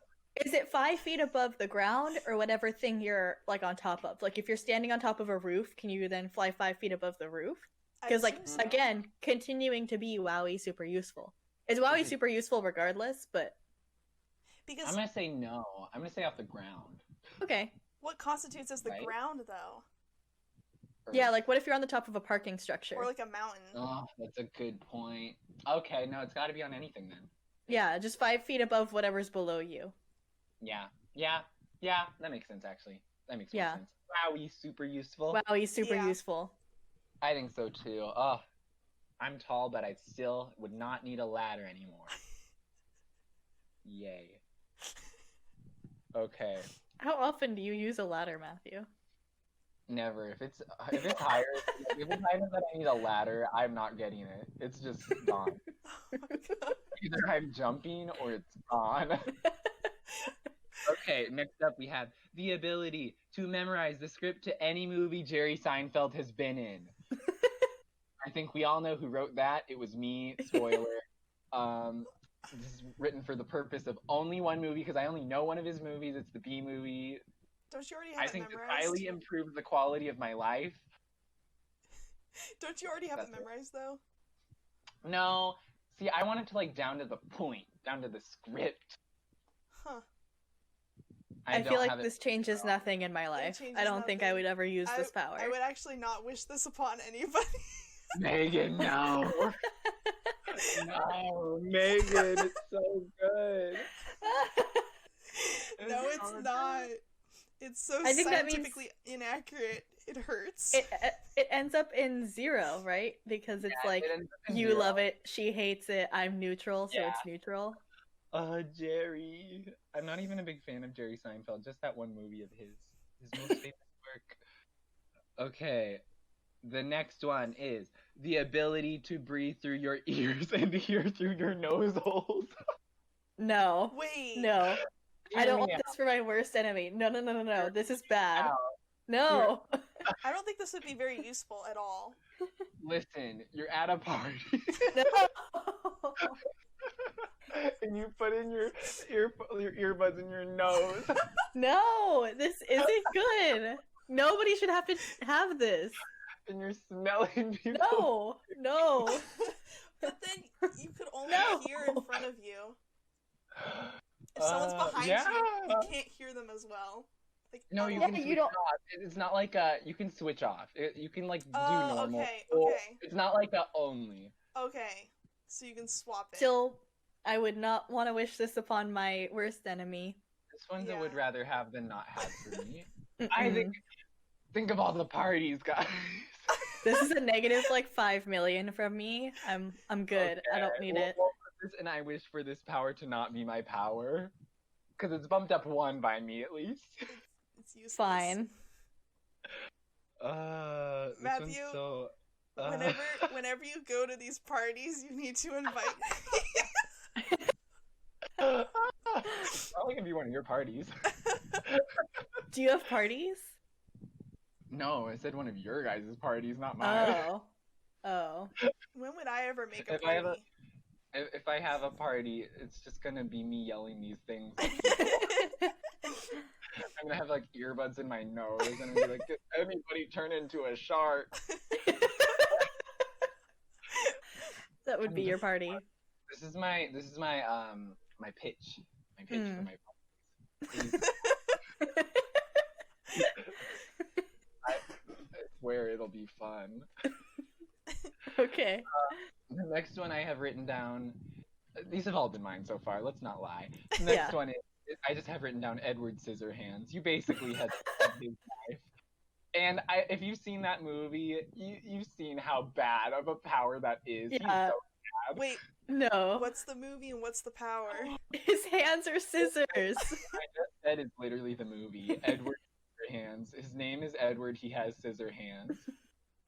Is it 5 feet above the ground or whatever thing you're like on top of? Like if you're standing on top of a roof, can you then fly 5 feet above the roof? I Because like assume so. again, continuing to be Wowie super useful. Is Wowie super useful regardless? But Because I'm gonna say no. I'm gonna say off the ground. okay, what constitutes as the Right? ground, though? yeah. Like what if you're on the top of a parking structure? Or like a mountain? Oh, that's a good point. Okay, no, it's got to be on anything then. Yeah, just 5 feet above whatever's below you. Yeah. That makes sense actually. That makes more Yeah. sense. Wowie, super useful. Wowie super Yeah. useful. I think so too. Oh, I'm tall, but I still would not need a ladder anymore. Yay. Okay. How often do you use a ladder, Matthew? Never. If it's higher, if it's higher than I need a ladder, I'm not getting it. It's just gone. Oh my God. Either I'm jumping or it's gone. Okay, next up we have the ability to memorize the script to any movie Jerry Seinfeld has been in. I think we all know who wrote that. It was me. Spoiler. This is written for the purpose of only one movie because I only know one of his movies. It's the B movie. Don't you already have I it think this memorized? highly improved the quality of my life. Don't you already have That's it it. memorized, though? No, see, I want it to like down to the point, down to the script. Huh. I don't feel like have it- this changes nothing in my life. changes I don't think I nothing. would ever use this power. I would actually not wish this upon anybody. Megan, no. No, Megan, it's so good. No, it's not. It's so I think that means- scientifically inaccurate. It hurts. It ends up in 0, right? Because it's Yeah, like it ends up in you 0. love it, she hates it, I'm neutral, so Yeah. it's neutral. Jerry. I'm not even a big fan of Jerry Seinfeld, just that one movie of his most famous work. Okay, the next one is the ability to breathe through your ears and hear through your nose holes. No. Wait. No. I Hear don't me want out. this for my worst enemy. No. This is bad. out. No. I don't think this would be very useful at all. Listen, you're at a party No. and you put in your earbuds in your nose. No, this isn't good. Nobody should have to have this. And you're smelling people. No. But then you could only No. hear in front of you. If someone's behind you can't hear them as well. Like, No, you Yeah, can you switch don't- off. It's not like you can switch off. You can like do Oh, normal. okay, Or okay. It's not like a only. Okay, so you can swap it. Still, I would not want to wish this upon my worst enemy. This one's I Yeah. would rather have than not have for me. I Mm-mm. think of all the parties, guys. This is a negative like 5 million from me. I'm good. I don't need it. We'll put this, and I wish for this power to not be my power, because it's bumped up 1 by me at least. It's useless. Fine. This Matthew, one's so. Whenever you go to these parties, you need to invite. Probably gonna be one of your parties. Do you have parties? No, I said one of your guys' parties, not mine. Oh. When would I ever make a If I have party? If I have a party, it's just gonna be me yelling these things. I'm gonna have like earbuds in my nose, and I'm gonna be like, "Did anybody turn into a shark?" That would be your party. This is my my pitch. My pitch for my parties. I swear it'll be fun. Okay. The next one I have written down. These have all been mine so far. Let's not lie. The next Yeah. one is I just have written down Edward Scissorhands. You basically had his life. And if you've seen that movie, you've seen how bad of a power that is. He's Yeah. so bad. Wait, No. What's the movie and what's the power? His hands are scissors. I just said it's literally the movie. Edward Scissor Hands. His name is Edward. He has scissor hands.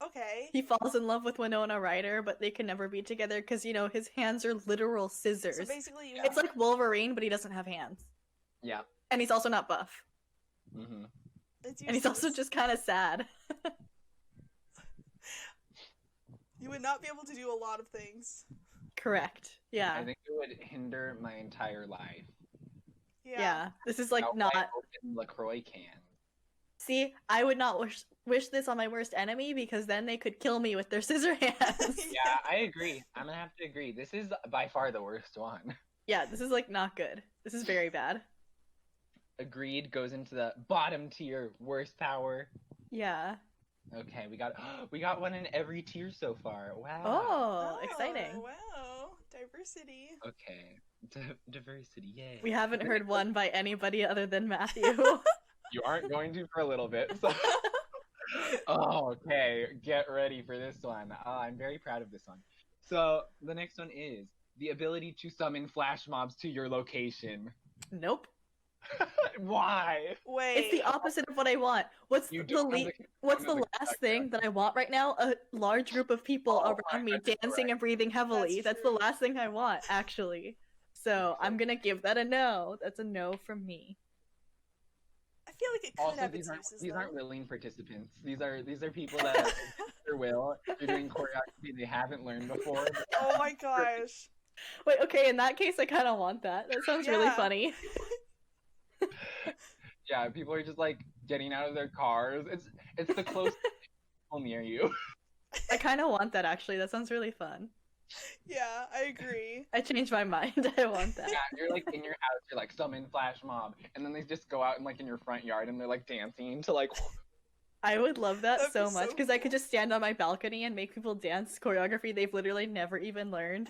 Okay. He falls in love with Winona Ryder, but they can never be together because, you know, his hands are literal scissors. So basically, you It's like Wolverine, but he doesn't have hands. Yeah. And he's also not buff. Mm-hmm. And he's also just kind of sad. You would not be able to do a lot of things. Correct. Yeah. I think it would hinder my entire life. Yeah. This is like How not. I open LaCroix can. See, I would not wish this on my worst enemy because then they could kill me with their scissor hands. Yeah, I agree. I'm gonna have to agree. This is by far the worst one. Yeah, this is like not good. This is very bad. Agreed. Goes into the bottom tier, worst power. Yeah. Okay, we got one in every tier so far. Wow. Oh, exciting. Wow. Diversity. Okay. Diversity, yay. We haven't heard one by anybody other than Matthew. You aren't going to for a little bit. So. Oh, okay. Get ready for this one. I'm very proud of this one. So the next one is the ability to summon flash mobs to your location. Nope. Why? Wait. It's the opposite of what I want. What's You the don't have the- what's don't the have the last contact thing that I want right now? A large group of people Oh, around me that's dancing correct. and breathing heavily. That's That's the true. last thing I want, actually. So I'm gonna give that a no. That's a no from me. I feel like it could Also, have these its aren't uses, these though. aren't willing participants. These are people that are their will. They're doing choreography they haven't learned before. Oh my gosh. Wait, okay, in that case I kinda want that. That sounds really Yeah. funny. Yeah, people are just like getting out of their cars. It's the closest people near you. I kinda want that actually. That sounds really fun. Yeah, I agree. I changed my mind. I want that. Yeah, you're like in your house, you're like summon flash mob, and then they just go out and like in your front yard and they're like dancing to like. I would love that That'd be so so much because I could cool. just stand on my balcony and make people dance choreography they've literally never even learned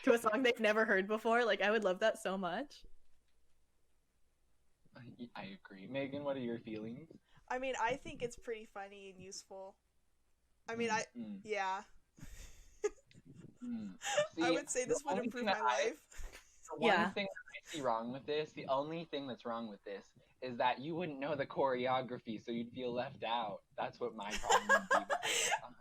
to a song they've never heard before. Like I would love that so much. I agree. Megan, what are your feelings? I mean, I think it's pretty funny and useful. I mean, Mm, yeah. mm. I See, would say this the would only improve thing my that I- life. The one Yeah. thing that I see wrong with this, the only thing that's wrong with this, is that you wouldn't know the choreography, so you'd feel left out. That's what my problem would be. But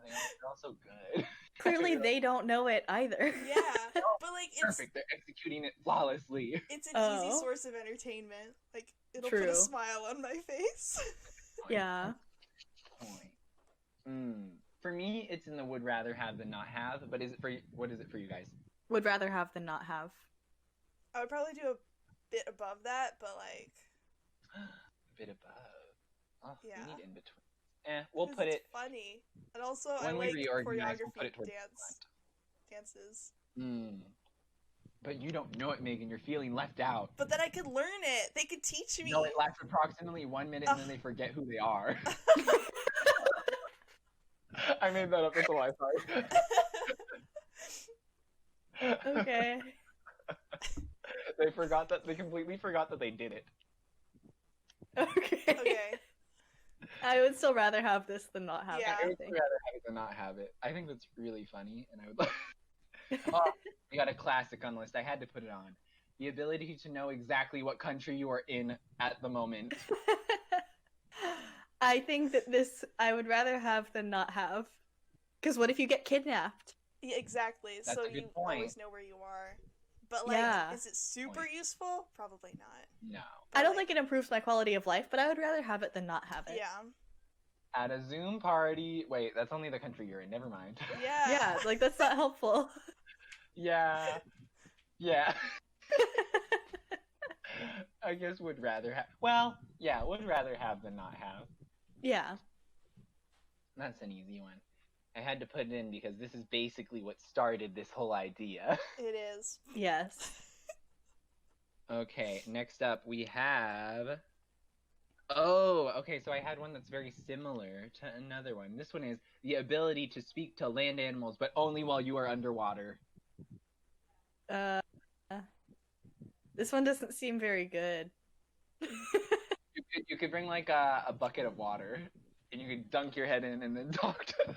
they're also good. Clearly, they don't know it either. Yeah, but like it's Perfect. They're executing it flawlessly. it's an easy Oh. source of entertainment. Like it'll put True. a smile on my face. Yeah. Point. For me, it's in the would rather have than not have. But what is it for you guys? Would rather have than not have. I would probably do a bit above that, but like A bit above. Oh, Yeah. we need in between. We'll 'cause put it's it funny. And also I when we like reorganize. choreography We'll put it towards dances. the front. But you don't know it, Megan. You're feeling left out. But then I could learn it. They could teach me. No, it lasts approximately 1 minute, and then they forget who they are. I made that up. That's a lie. Sorry. Okay. They completely forgot that they did it. Okay. Okay. I would still rather have this than not have Yeah. it, I I would think. rather have it than not have it. I think that's really funny, and I would. Oh, we got a classic on the list. I had to put it on. The ability to know exactly what country you are in at the moment. I think that this I would rather have than not have. Because what if you get kidnapped? Yeah, exactly. That's so a good you point. always know where you are. But like, Yeah. is it super Point. useful? Probably not. No. But, I don't like, think it improves my quality of life, but I would rather have it than not have it. Yeah. At a Zoom party. Wait, that's only the country you're in. Never mind. Yeah. Yeah, like that's not helpful. Yeah. Yeah. I guess would rather have. Well, yeah, would rather have than not have. Yeah. That's an easy one. I had to put it in because this is basically what started this whole idea. It is. Yes. Okay, next up we have. Oh, okay, so I had one that's very similar to another one. This one is the ability to speak to land animals, but only while you are underwater. This one doesn't seem very good. You could bring like a bucket of water, and you could dunk your head in and then talk to them.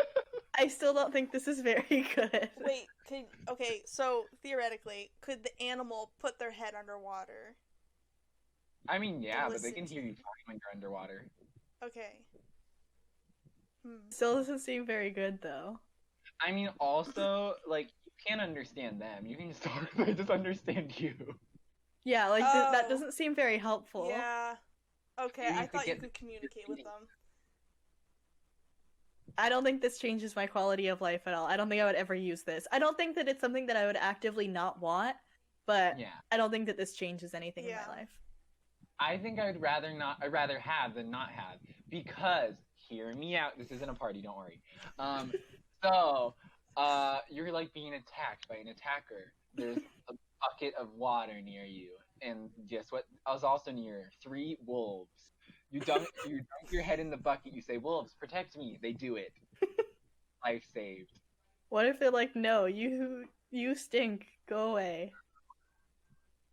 I still don't think this is very good. Wait, so theoretically, could the animal put their head underwater? I mean, yeah, but they listen can to hear you. you fine when you're underwater. Okay. Still doesn't seem very good though. I mean, also, like, you can't understand them. You can just talk, they just understand you. Yeah, like that Oh. doesn't seem very helpful. Yeah. Okay, You I could thought you get could communicate with them. I don't think this changes my quality of life at all. I don't think I would ever use this. I don't think that it's something that I would actively not want, but Yeah. I don't think that this changes anything in Yeah. my life. I think I'd rather have than not have, because, hear me out, this isn't a party, don't worry. You're like being attacked by an attacker. There's a bucket of water near you, and guess what? I was also near 3 wolves. You dunk your head in the bucket, you say, "Wolves, protect me." They do it. Life saved. What if they're like, no, you stink, go away.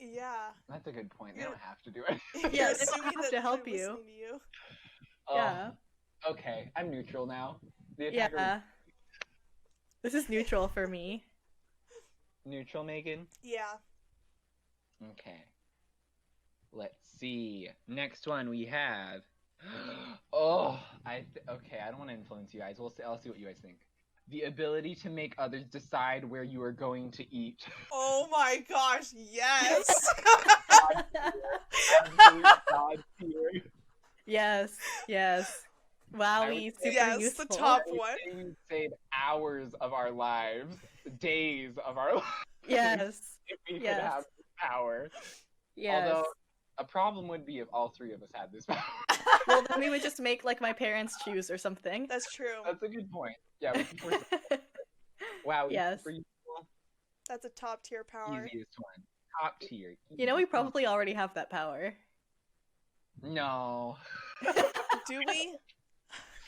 Yeah. That's a good point. They Yeah. don't have to do it. Yeah, You're they don't assuming have that to help they're you. listening to you. Oh, Yeah. Okay, I'm neutral now. The attacker Yeah. This is neutral for me. neutral, Megan? Yeah. Okay. Let's see. Next one we have. Okay, I don't want to influence you guys. I'll see what you guys think. The ability to make others decide where you are going to eat. Oh my gosh, yes! Absolute god tier. Yes. Wowie, would super say- Yes, useful. the top I would one. say we'd save hours of our lives, days of our lives, Yes. if we could Yes. have this power. Yes. Although, a problem would be if all 3 of us had this power. Well, then we would just make like my parents choose or something. That's true. That's a good point. Yeah, we can force it. Wow, Yes. super useful. That's a top tier power. Easiest one. Top tier. You know, we Easy. probably already have that power. No. Do we?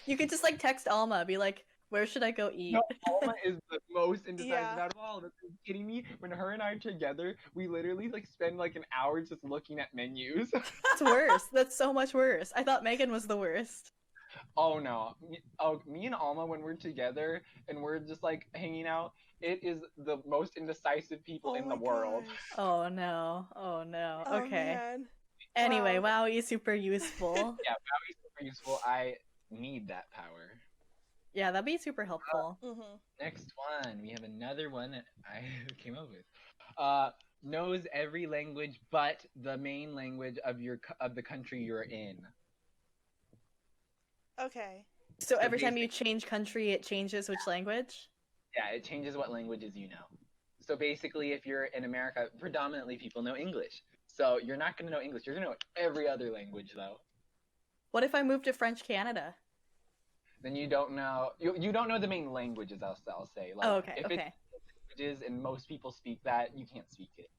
You could just like text Alma, be like, where should I go eat? No, Alma is the most indecisive Yeah. out of all of us. Are you kidding me? When her and I are together, we literally like spend like an hour just looking at menus. It's worse. That's so much worse. I thought Megan was the worst. Oh no. Me and Alma, when we're together and we're just like hanging out, it is the most indecisive people Oh in the my world. gosh. Oh no. Oh no. Oh, Okay. man. Anyway, Wow. Wowie is super useful. Yeah, Bowie's super useful. I need that power. Yeah, that'd be super helpful. Mm-hmm. Next one, we have another one that I came up with. Knows every language but the main language of the country you're in. Okay. So every time you change country, it changes which language? Yeah, it changes what languages you know. So basically, if you're in America, predominantly people know English. So you're not going to know English. You're going to know every other language, though. What if I move to French Canada? Then you don't know. You don't know the main languages. I'll say. Like, Oh, okay, if okay. it's languages and most people speak that, you can't speak it.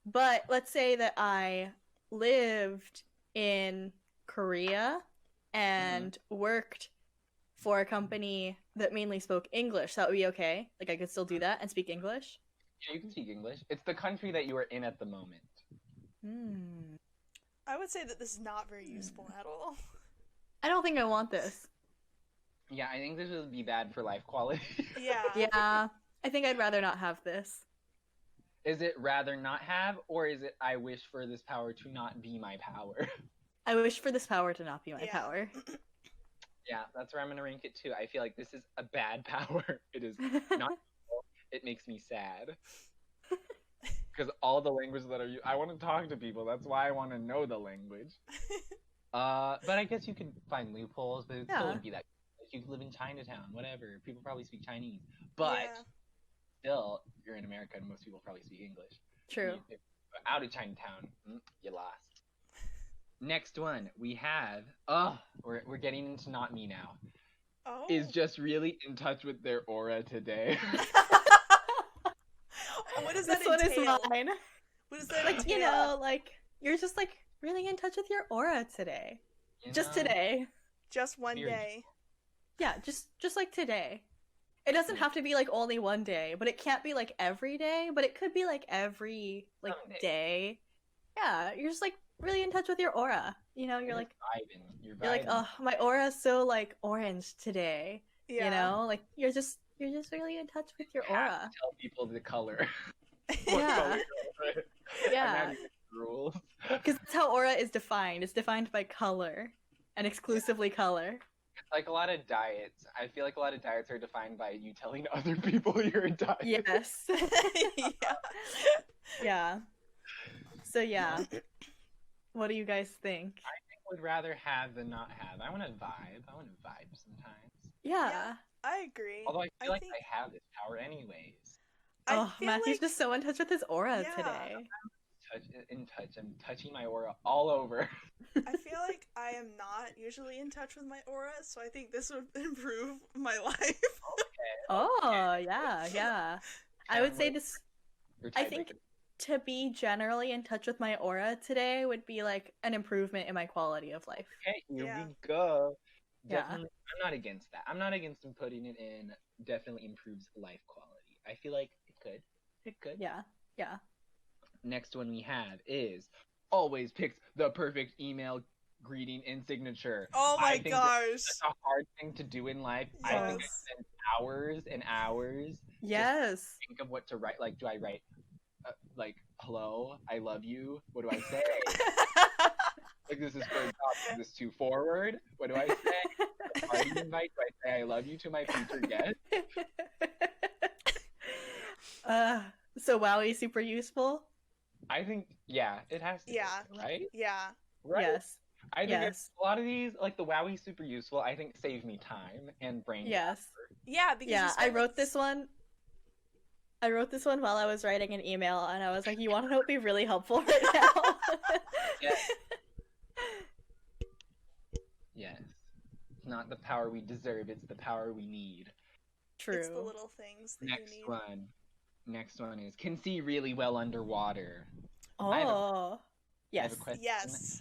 But let's say that I lived in Korea and worked for a company that mainly spoke English. That would be okay. Like I could still do that and speak English. Yeah, you can speak English. It's the country that you are in at the moment. I would say that this is not very useful at all. I don't think I want this. Yeah, I think this would be bad for life quality. Yeah. Yeah, I think I'd rather not have this. Is it rather not have, or is it I wish for this power to not be my power? I wish for this power to not be my Yeah. power. Yeah, that's where I'm gonna rank it too. I feel like this is a bad power. It is not. It makes me sad. Because all the languages that are used, I want to talk to people. That's why I want to know the language. But I guess you could find loopholes, but it still wouldn't be that. Like, you could live in Chinatown, whatever. People probably speak Chinese, but Yeah. still, you're in America, and most people probably speak English. True. If you're out of Chinatown, you lost. Next one we have. We're getting into not me now. Oh. Is just really in touch with their aura today. What does This that one is entail? mine. What does that Like, entail? you know, like, you're just, like, really in touch with your aura today. You Just know? today. Just one Weird. day. Yeah, just like today. It doesn't have to be, like, only one day, but it can't be, like, every day, but it could be, like, every, like, Some days. day. Yeah, you're just, like, really in touch with your aura. You know, you're like, vibing. You're oh, my aura's so, like, orange today. Yeah. You know, like you're just really in touch with your You have aura. to tell people the color. What Yeah. color your aura is. I'm Yeah. not even rules. Because that's how aura is defined. It's defined by color and exclusively color. Like a lot of diets. I feel like a lot of diets are defined by you telling other people you're a diet. Yes. Yeah. Yeah. So yeah. What do you guys think? I would rather have than not have. I want to vibe. I want to vibe sometimes. Yeah. I agree. Although I feel like think I have this power anyways. I Oh, feel Matthew's like just so in touch with his aura Yeah. today. In touch. I'm touching my aura all over. I feel like I am not usually in touch with my aura, so I think this would improve my life. Oh, yeah, yeah. I would say this, Your I think tiebreaker. to be generally in touch with my aura today would be like an improvement in my quality of life. Okay, here Yeah. we go. Yeah. Definitely, I'm not against that. I'm not against him putting it in. Definitely improves life quality. I feel like it could. It could. Yeah, yeah. Next one we have is always picks the perfect email greeting and signature. Oh I my think gosh. That's a hard thing to do in life. I think I Yes. spend hours and hours Yes. think of what to write. Like, do I write like hello, I love you? What do I say? Like, this is for a job. Is this too forward? What do I say? Party invite? Do I say I love you to my future guest? So Wowie super useful? I think yeah, it has to. Yeah. Be, right. Yeah. Right. Yes. I think Yes. a lot of these, like the Wowie super useful, I think save me time and brain. Yes. Yeah, because Yeah, you I spend, wrote this one. I wrote this one while I was writing an email, and I was like, "You want to know what would be really helpful right now?" Yes. Yes. It's not the power we deserve, it's the power we need. True. It's the little things that Next you need. one. Next one is can see really well underwater. I have a- Oh. I Yes. have a question. Yes.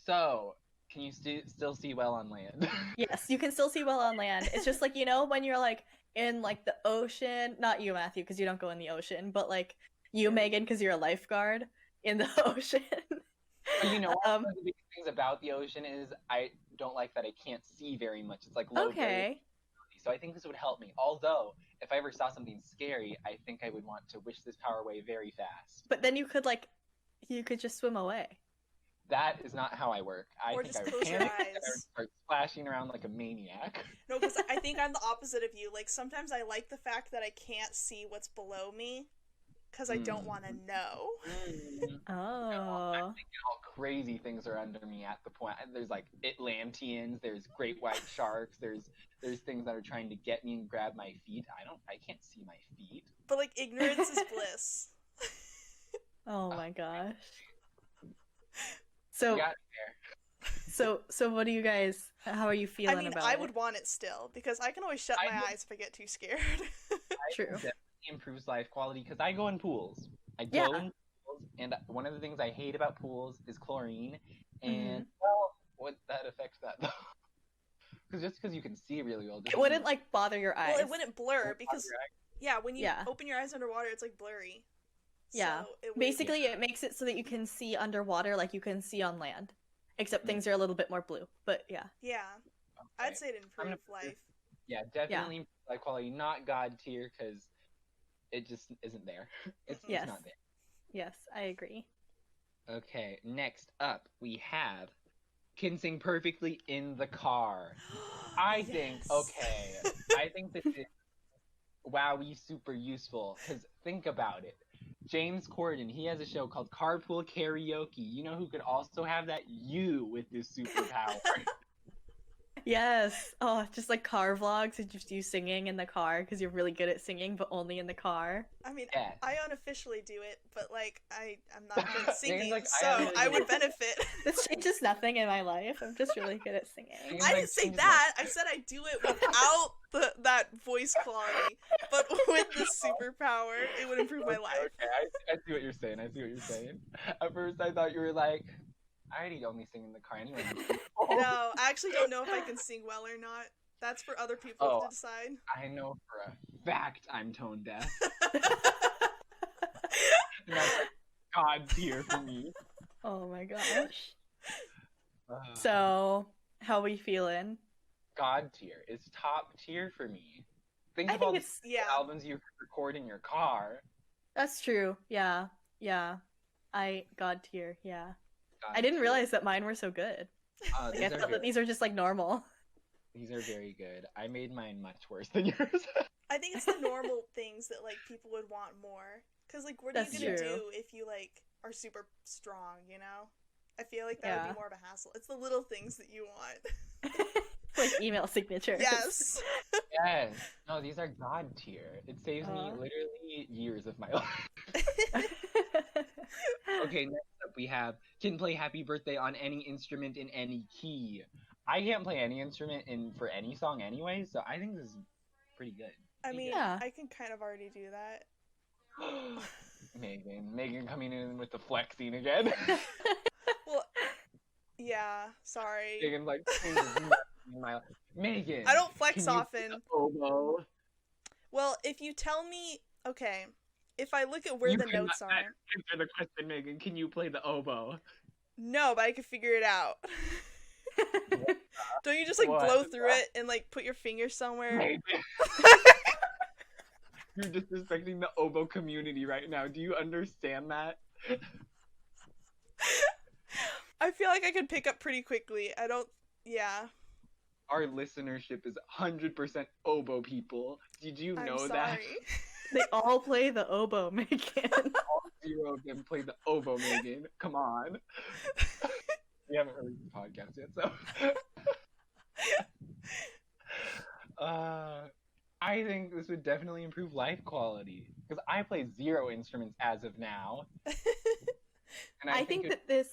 So can you still see well on land? Yes, you can still see well on land. It's just like, when you're like in like the ocean, not you, Matthew, because you don't go in the ocean, but like you, Megan, because you're a lifeguard in the ocean. But you know, one of the big things about the ocean is I don't like that I can't see very much. It's like low Okay. So I think this would help me. Although, if I ever saw something scary, I think I would want to wish this power away very fast. But then you could just swim away. That is not how I work. I Or think just I would close your panic and I would eyes. start splashing around like a maniac. No, because I think I'm the opposite of you. Like, sometimes I like the fact that I can't see what's below me, because I don't want to know. Oh. I'm thinking all crazy things are under me at the point. There's like Atlanteans, there's great white sharks, there's things that are trying to get me and grab my feet. I can't see my feet. But, like, ignorance is bliss. Oh my gosh. So We got there. so what do you guys, how are you feeling I mean, about I it? would want it still, because I can always shut I my would- eyes if I get too scared. True. Definitely improves life quality because I go in pools. I Yeah. go in pools, and one of the things I hate about pools is chlorine. And Mm-hmm. well, would that affect that though? Because just because you can see really well, It wouldn't like bother your eyes. Well, it wouldn't blur, because, yeah, when you Yeah. open your eyes underwater, it's, like, blurry. Yeah. So it would- Basically, it makes it so that you can see underwater like you can see on land, except things are a little bit more blue. But yeah. Yeah. I'd say it improved life. Yeah, definitely improves life quality. Not God tier because it just isn't there. It's Yes. not there. Yes, I agree. Okay, next up we have can sing perfectly in the car. I think I think this is wowie super useful because think about it. James Corden, he has a show called Carpool Karaoke. You know who could also have that? You with this superpower. Yes. Oh, just like car vlogs and just you singing in the car because you're really good at singing, but only in the car. I mean, Yes. I unofficially do it, but, like, I'm not good at singing, like, so I I would benefit. This changes nothing in my life. I'm just really good at singing. I didn't say that. I said I do it without that voice quality, but with the superpower, it would improve my life. Okay, I see what you're saying. At first, I thought you were like, I already only sing in the car anyway. No, I actually don't know if I can sing well or not. That's for other people Oh. to decide. I know for a fact I'm tone deaf. And that's God tier for me. Oh my gosh. Uh, So, how we feeling? God tier. It's top tier for me. Think I of all think the it's Yeah. albums you could record in your car. that's true. Yeah. Yeah. I God tier. Yeah. God I didn't tier. realize that mine were so good. Like, These I are thought that very, these are just like normal. these are very good. I made mine much worse than yours. I think it's the normal things that like people would want more. Cause like, what are That's you gonna true. do if you like are super strong? You know, I feel like that would Yeah. be more of a hassle. It's the little things that you want. Like email signatures. Yes. Yes. No, these are God tier. It saves me literally years of my life. Okay, next up we have can play Happy Birthday on any instrument in any key. I can't play any instrument for any song anyway, so I think this is pretty good. I mean, Yeah. I can kind of already do that. Megan coming in with the flexing again. Well, yeah. Sorry. Megan like Megan. I don't flex can you often. play the oboe? Well, if you tell me, okay, if I look at where You the cannot notes are, answer the question, Megan. Can you play the oboe? no, but I can figure it out. Don't you just like What? blow through it and like put your finger somewhere? Megan. You're disrespecting the oboe community right now. Do you understand that? I feel like I could pick up pretty quickly. I don't. Yeah. Our listenership is 100% oboe people. Did you I'm know sorry. that? They all play the oboe, Megan. All 0 of them play the oboe, Megan. Come on. We haven't released the podcast yet, so. I think this would definitely improve life quality. Because I play 0 instruments as of now. And I think it's that this,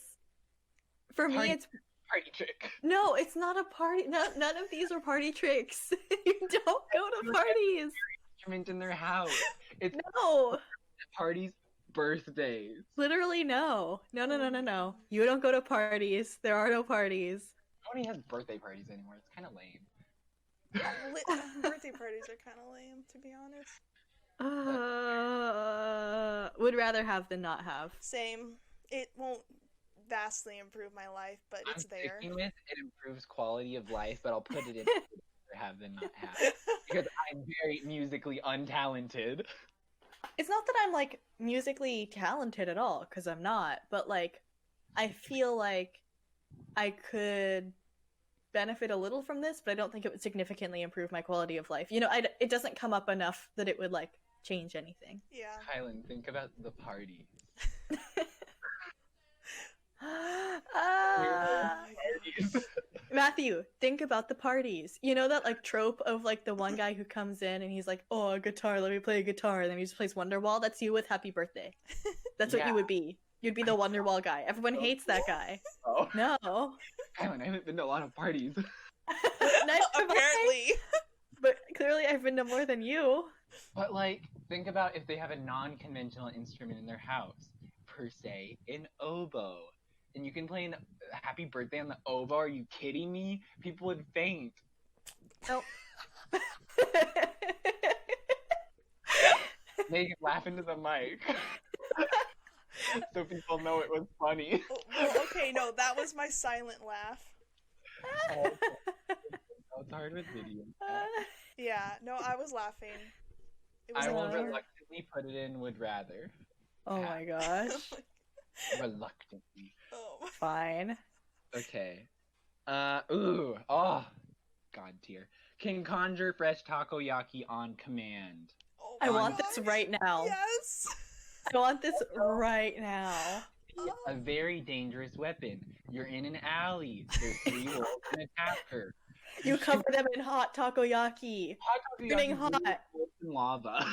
for me, Party- it's party trick. no, it's not a party. No, none of these are party tricks. You don't go to parties. Instrument in their house. It's No, parties, birthdays. literally no. No. You don't go to parties. There are no parties. Nobody has birthday parties anymore. It's kind of lame. Birthday parties are kind of lame, to be honest. Would rather have than not have. Same. It won't vastly improve my life, but it's I'm there. sticking with it improves quality of life, but I'll put it in rather have than not have. Because I'm very musically untalented. It's not that I'm like musically talented at all, because I'm not, but like I feel like I could benefit a little from this, but I don't think it would significantly improve my quality of life. You know, it doesn't come up enough that it would like change anything. Yeah. Kylan, think about the party. Matthew, think about the parties. You know that like trope of like the one guy who comes in and he's like, "Oh, a guitar, let me play a guitar," and then he just plays Wonderwall. That's you with Happy Birthday. That's what you would be. You'd be the Wonderwall guy. Everyone hates that guy. Oh, No. Kylan, I haven't been to a lot of parties. Neither have I, Apparently. but clearly I've been to more than you. But like, think about if they have a non-conventional instrument in their house. Per se, an oboe. And you can play an Happy Birthday on the oboe. Are you kidding me? People would faint. Oh. Megan, laugh into the mic. So people know it was funny. Well, okay, no, that was my silent laugh. It's hard with video. Yeah, no, I was laughing. It was I will like weird. reluctantly put it in would rather. Oh my gosh. Reluctantly. Oh. Fine. Okay. God tier. Can conjure fresh takoyaki on command. Oh I my want this gosh. right now. Yes. I want this right now. A very dangerous weapon. You're in an alley. There's 3 wolves and attack her. You cover them in hot takoyaki. Burning hot. In lava.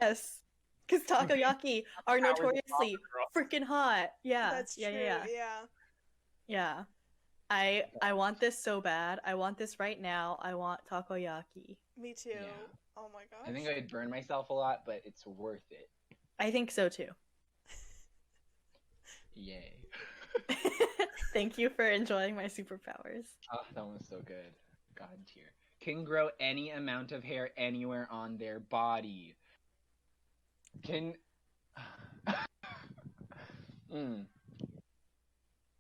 Yes. Because takoyaki are Powers of notoriously lava, freaking hot. Yeah. That's yeah, true. yeah, yeah. Yeah. I want this so bad. I want this right now. I want takoyaki. Me too. Yeah. Oh my gosh. I think I'd burn myself a lot, but it's worth it. I think so too. Yay. Thank you for enjoying my superpowers. Oh, that one was so good. God tier. Can grow any amount of hair anywhere on their body. Can...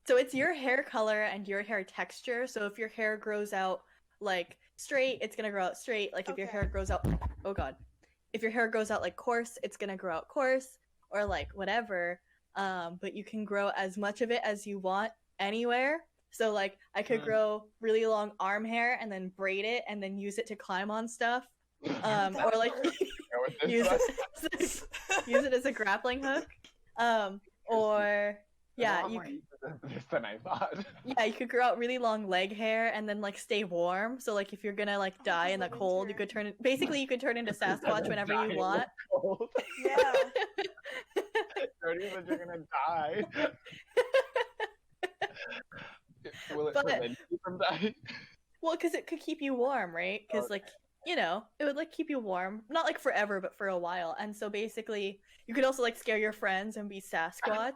So it's your hair color and your hair texture. So if your hair grows out like straight, it's gonna grow out straight. Like if your Okay. hair grows out, oh god, if your hair grows out like coarse, it's gonna grow out coarse, or like whatever. But you can grow as much of it as you want anywhere. So like I could grow really long arm hair and then braid it and then use it to climb on stuff. Or like use it as a grappling hook. Or yeah, you could, this than I thought. yeah, you could grow out really long leg hair and then like stay warm. So like if you're gonna like die in the cold, you could basically you could turn into Sasquatch whenever you want. Yeah. Jody said you're gonna die. Will it But- prevent you from dying? Well, because it could keep you warm, right? Because like you know, it would like keep you warm, not like forever, but for a while. And so basically, you could also like scare your friends and be Sasquatch.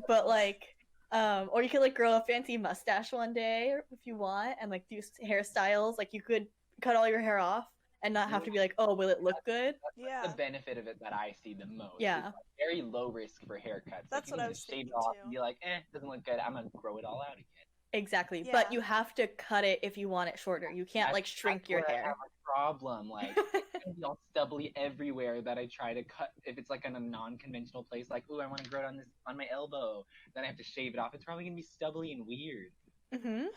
But like, or you could like grow a fancy mustache one day if you want, and like do hairstyles. Like you could cut all your hair off and not have to be like, oh, will it look good? Yeah. The benefit of it that I see the most. Yeah. It's very low risk for haircuts. That's like, what I you can was just shave thinking it off too. and be like, doesn't look good. I'm gonna grow it all out again. Exactly. Yeah. But you have to cut it if you want it shorter. You can't like shrink your That's where I hair. have a problem. Like it's gonna be all stubbly everywhere that I try to cut. If it's like in a non-conventional place, like ooh, I want to grow it on my elbow, then I have to shave it off. It's probably gonna be stubbly and weird. Mm-hmm.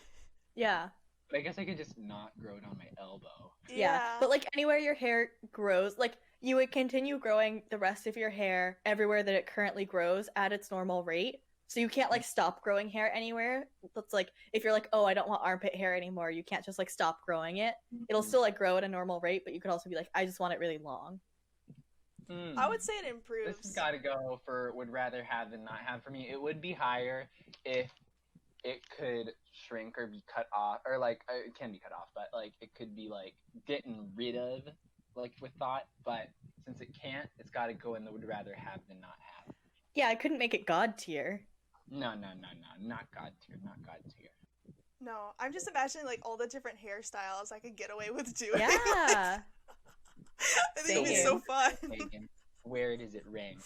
Yeah. But I guess I could just not grow it on my elbow. Yeah. But like anywhere your hair grows, like you would continue growing the rest of your hair everywhere that it currently grows at its normal rate. So you can't like stop growing hair anywhere. That's like if you're like, oh, I don't want armpit hair anymore, you can't just like stop growing it. It'll still like grow at a normal rate, but you could also be like, I just want it really long. I would say it improves. This has got to go for would rather have than not have for me. It would be higher if it could shrink or be cut off, or like it can be cut off, but like it could be like getting rid of, like with thought. But since it can't, it's got to go in the would rather have than not have. Yeah, I couldn't make it God tier. No, not God tier, not God tier. No, I'm just imagining like all the different hairstyles I could get away with doing. Yeah. I think it'd be so fun. Megan, where does it rank?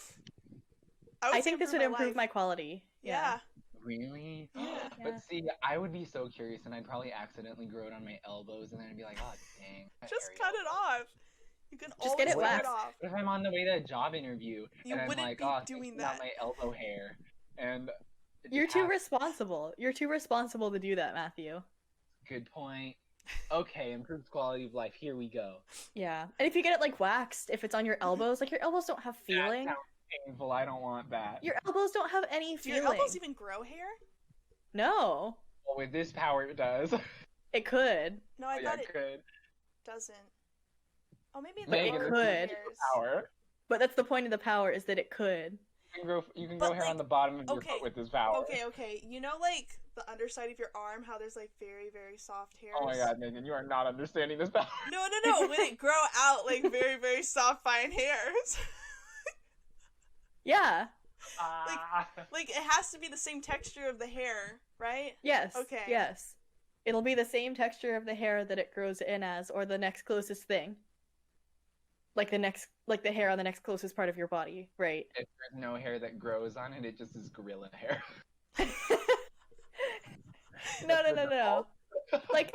I think this would improve my quality. Yeah. Really? Yeah. But see, I would be so curious, and I'd probably accidentally grow it on my elbows, and then I'd be like, oh dang. that Just area. cut it off. You can Just always get it cut waxed. off. What if I'm on the way to a job interview, You and I'm wouldn't like, be oh, doing taking out that. my elbow hair, and it You're just too happens. responsible. You're too responsible to do that, Matthew. Good point. Okay, improved quality of life. Here we go. Yeah. And if you get it like waxed, if it's on your elbows, like your elbows don't have feeling. That sounds painful. I don't want that. Your elbows don't have any Do your feeling. elbows even grow hair? No. Well, with this power, it does. It could. No, I Oh, yeah, thought it it could. doesn't. Oh, maybe the Megan, lower this is hairs. Power. But that's the point of the power is that it could. You can But, grow hair like, on the bottom of your okay, foot with this power. Okay. You know, like the underside of your arm, how there's like very, very soft hairs. Oh my god, Megan, you are not understanding this power. No. When it grow out like very, very soft, fine hairs. Yeah. Like it has to be the same texture of the hair, right? Yes. Okay. Yes. It'll be the same texture of the hair that it grows in as, or the next closest thing. Like the hair on the next closest part of your body, right? If there's no hair that grows on it, it just is gorilla hair. No. Like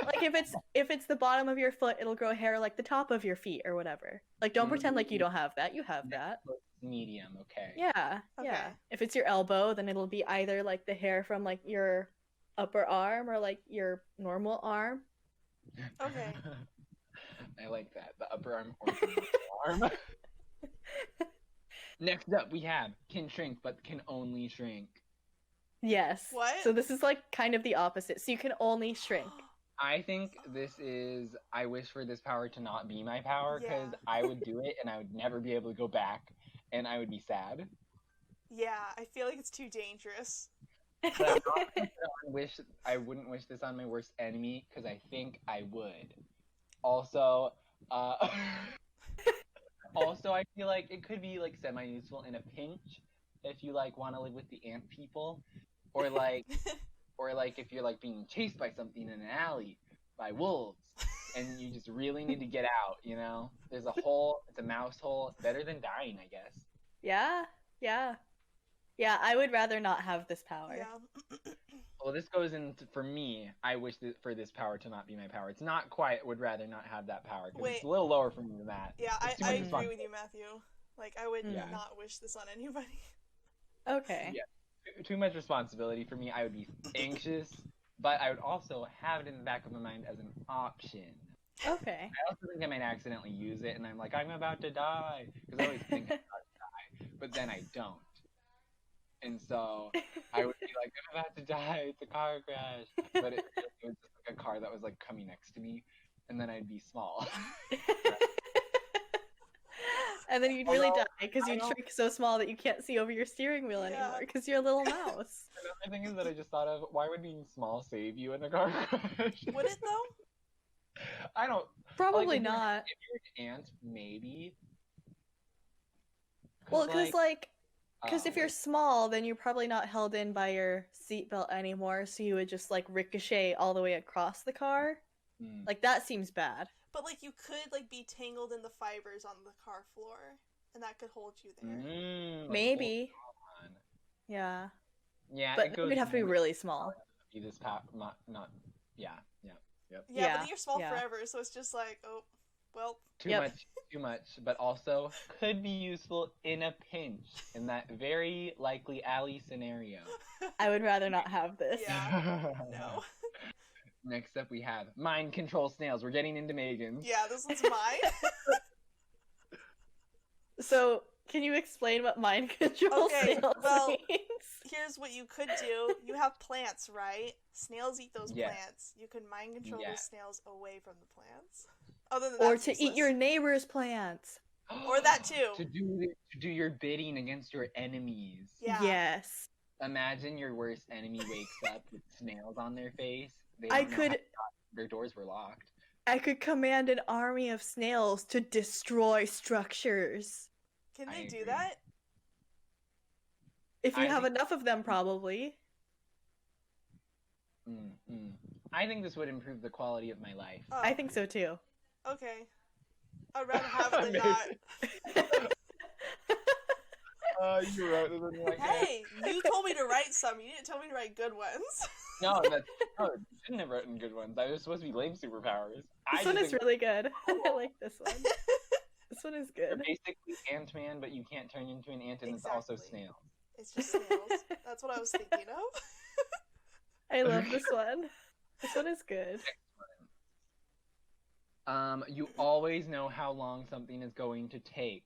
if it's the bottom of your foot, it'll grow hair like the top of your feet or whatever. Like don't pretend like you don't have that. You have that. Medium, okay. Yeah. Okay. Yeah. If it's your elbow, then it'll be either like the hair from like your upper arm or like your normal arm. Okay. I like that. The upper arm or the lower arm. Next up, we have can shrink, but can only shrink. Yes. What? So this is like kind of the opposite. So you can only shrink. I think this is. I wish for this power to not be my power because Yeah. I would do it and I would never be able to go back, and I would be sad. Yeah, I feel like it's too dangerous. But I'm not gonna put it on I wouldn't wish this on my worst enemy because I think I would. Also, I feel like it could be like semi-useful in a pinch if you like want to live with the ant people, or like if you're like being chased by something in an alley by wolves and you just really need to get out. You know, there's a hole. It's a mouse hole. Better than dying, I guess. Yeah. I would rather not have this power. Yeah. Well, this goes into for me. I wish for this power to not be my power. It's not quite. Would rather not have that power because Wait. it's a little lower for me than that. Yeah, It's too I much agree responsibility. with you, Matthew. Like, I would Yeah. not wish this on anybody. Okay. Yeah. Too much responsibility for me. I would be anxious, but I would also have it in the back of my mind as an option. Okay. I also think I might accidentally use it, and I'm like, I'm about to die, because I always think I'm about to die, but then I don't. And so I would be like, I'm about to die, it's a car crash. But it was just like a car that was like coming next to me, and then I'd be small. And then you'd really Although, die because you'd I don't- shrink so small that you can't see over your steering wheel Yeah. anymore because you're a little mouse. Another thing is that I just thought of, why would being small save you in a car crash? Would it, though? I don't. Probably if you're- not. If you're an ant, maybe. Well, because if you're like, small, then you're probably not held in by your seatbelt anymore, so you would just like ricochet all the way across the car. mm, Like that seems bad. But, like, you could, like, be tangled in the fibers on the car floor, and that could hold you there. like, Maybe. hold on. Yeah. Yeah, But it it goes would have to be more really small. be this not yeah. Yeah, Yeah, but then you're small yeah. forever, so it's just like, oh, well, Too Yep. much, but also could be useful in a pinch in that very likely alley scenario. I would rather not have this. Yeah. no. Next up we have mind control snails. We're getting into Megan's. Yeah, this one's mine. So, can you explain what mind control Okay, snails well, means? Here's what you could do. You have plants, right? Snails eat those Yes. plants. You can mind control Yes. those snails away from the plants. Other than Or that's to eat useless. your neighbor's plants. Or that too. to do your bidding against your enemies. Yeah. Yes. Imagine your worst enemy wakes up with snails on their face. They I don't know could how- their doors were locked. I could command an army of snails to destroy structures. Can I they do agree. that? If you I have think- enough of them, probably. I think this would improve the quality of my life. Oh, I think so too. Okay. I'd rather have it than not. You wrote this and you're like, Hey, you told me to write some. You didn't tell me to write good ones. no, you shouldn't have written good ones. I was supposed to be lame superpowers. This one is really good. I like this one. This one is You're good. basically Ant-Man, but you can't turn into an ant, and it's also Exactly. snails. It's just snails. That's what I was thinking of. I love this one. This one is good. You always know how long something is going to take.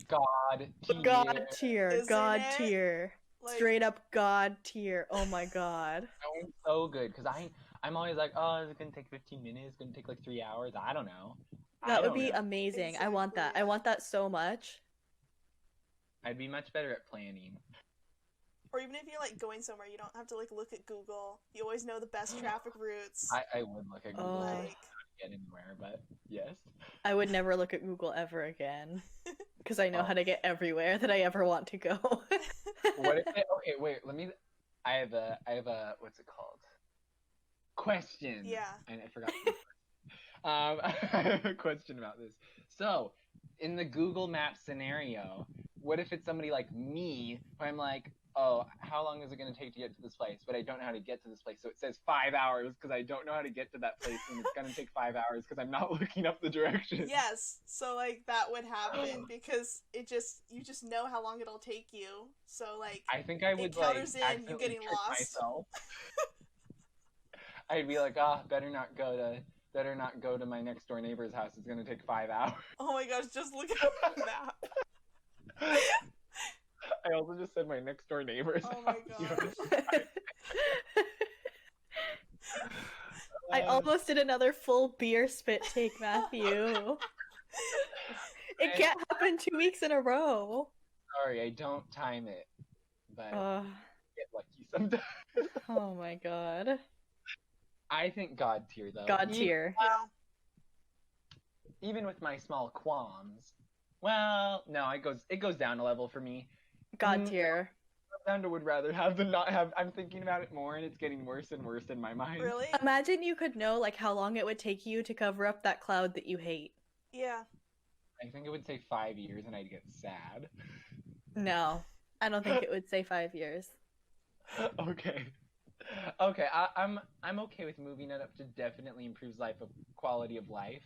God tier. God tier. Isn't God it? tier. Like, Straight up God tier. Oh my god. That one's so good because I'm always like, oh, is it gonna take 15 minutes? It's gonna take like 3 hours. I don't know. That would be amazing. I want that. Exactly. I want that so much. I'd be much better at planning. Or even if you're like going somewhere, you don't have to like look at Google. You always know the best traffic routes. I would look at Google Oh. to Like, get anywhere, but yes. I would never look at Google ever again. Because I know Oh. how to get everywhere that I ever want to go. What if it, okay, wait, I have a what's it called? Question. Yeah. I forgot. I have a question about this. So, in the Google Maps scenario, what if it's somebody like me, where I'm like, oh, how long is it going to take to get to this place? But I don't know how to get to this place. So it says 5 hours because I don't know how to get to that place, and it's going to take 5 hours because I'm not looking up the directions. yes. So like that would happen because you just know how long it'll take you. So like I think I would counters in you accidentally getting trick lost. myself. I'd be like, better not go to my next door neighbor's house. It's gonna take 5 hours. oh my gosh, just look at the map. I also just said my next door neighbor's Oh my house. gosh. I almost did another full beer spit take, Matthew. It can't happen 2 weeks in a row. Sorry, I don't time it, but Uh, get lucky sometimes. oh my god. I think God tier though. God tier. Yeah. Even with my small qualms. Well, no, it goes down a level for me. God tier. Down to would rather have than not have. I'm thinking about it more, and it's getting worse and worse in my mind. Really? Imagine you could know like how long it would take you to cover up that cloud that you hate. Yeah. I think it would take 5 years, and I'd get sad. No, I don't think it would say 5 years. Okay. Okay, I'm okay with moving it up to definitely improves quality of life.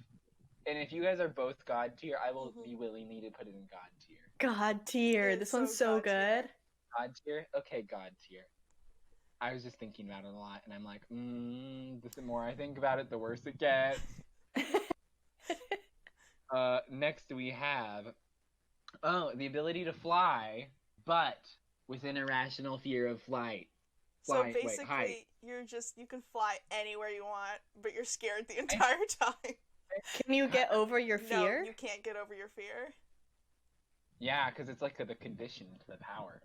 And if you guys are both God tier, I will be willing to put it in God tier. God tier. It is This one's so so God tier. good. God tier? Okay, God tier. I was just thinking about it a lot, and I'm like, the more I think about it, the worse it gets. Next we have, the ability to fly, but with an irrational fear of flight. So basically, you can fly anywhere you want, but you're scared the entire time. Can you get over your No, fear? you can't get over your fear. Yeah, because it's like the condition to the power.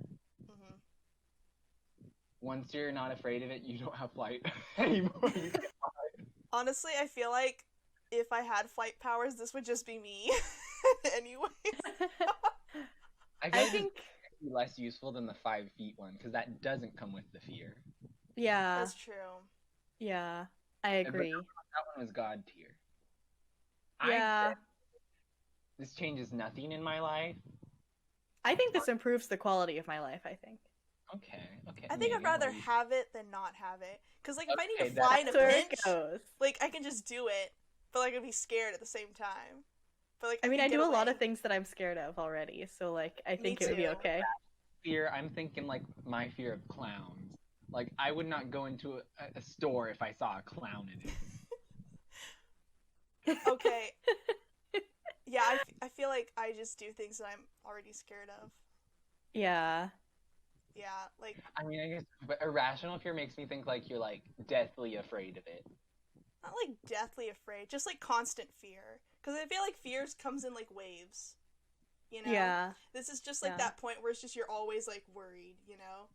Hmm. Once you're not afraid of it, you don't have flight anymore. You can fly. Honestly, I feel like if I had flight powers, this would just be me. Anyways. I think it'd be less useful than the 5 feet one, because that doesn't come with the fear. Yeah. That's true. Yeah. I agree. That one was God tier. Yeah. This changes nothing in my life. I think this improves the quality of my life, I think. Okay. I think I'd rather have it than not have it. Because, like, if I need Okay, to fly in a That's where pinch, it goes. like, I can just do it. But, like, I'd be scared at the same time. But, like, I mean, can I get do a away. lot of things that I'm scared of already, so, like, I think it would be too. okay. Fear, I'm thinking, like, my fear of clowns. Like, I would not go into a store if I saw a clown in it. Okay. Yeah, I feel like I just do things that I'm already scared of. Yeah. Yeah, like... I mean, I guess, but irrational fear makes me think, like, you're, like, deathly afraid of it. Not, like, deathly afraid, just, like, constant fear. Because I feel like fears comes in, like, waves. You know? Yeah. This is just, like, that point where it's just you're always, like, worried, you know?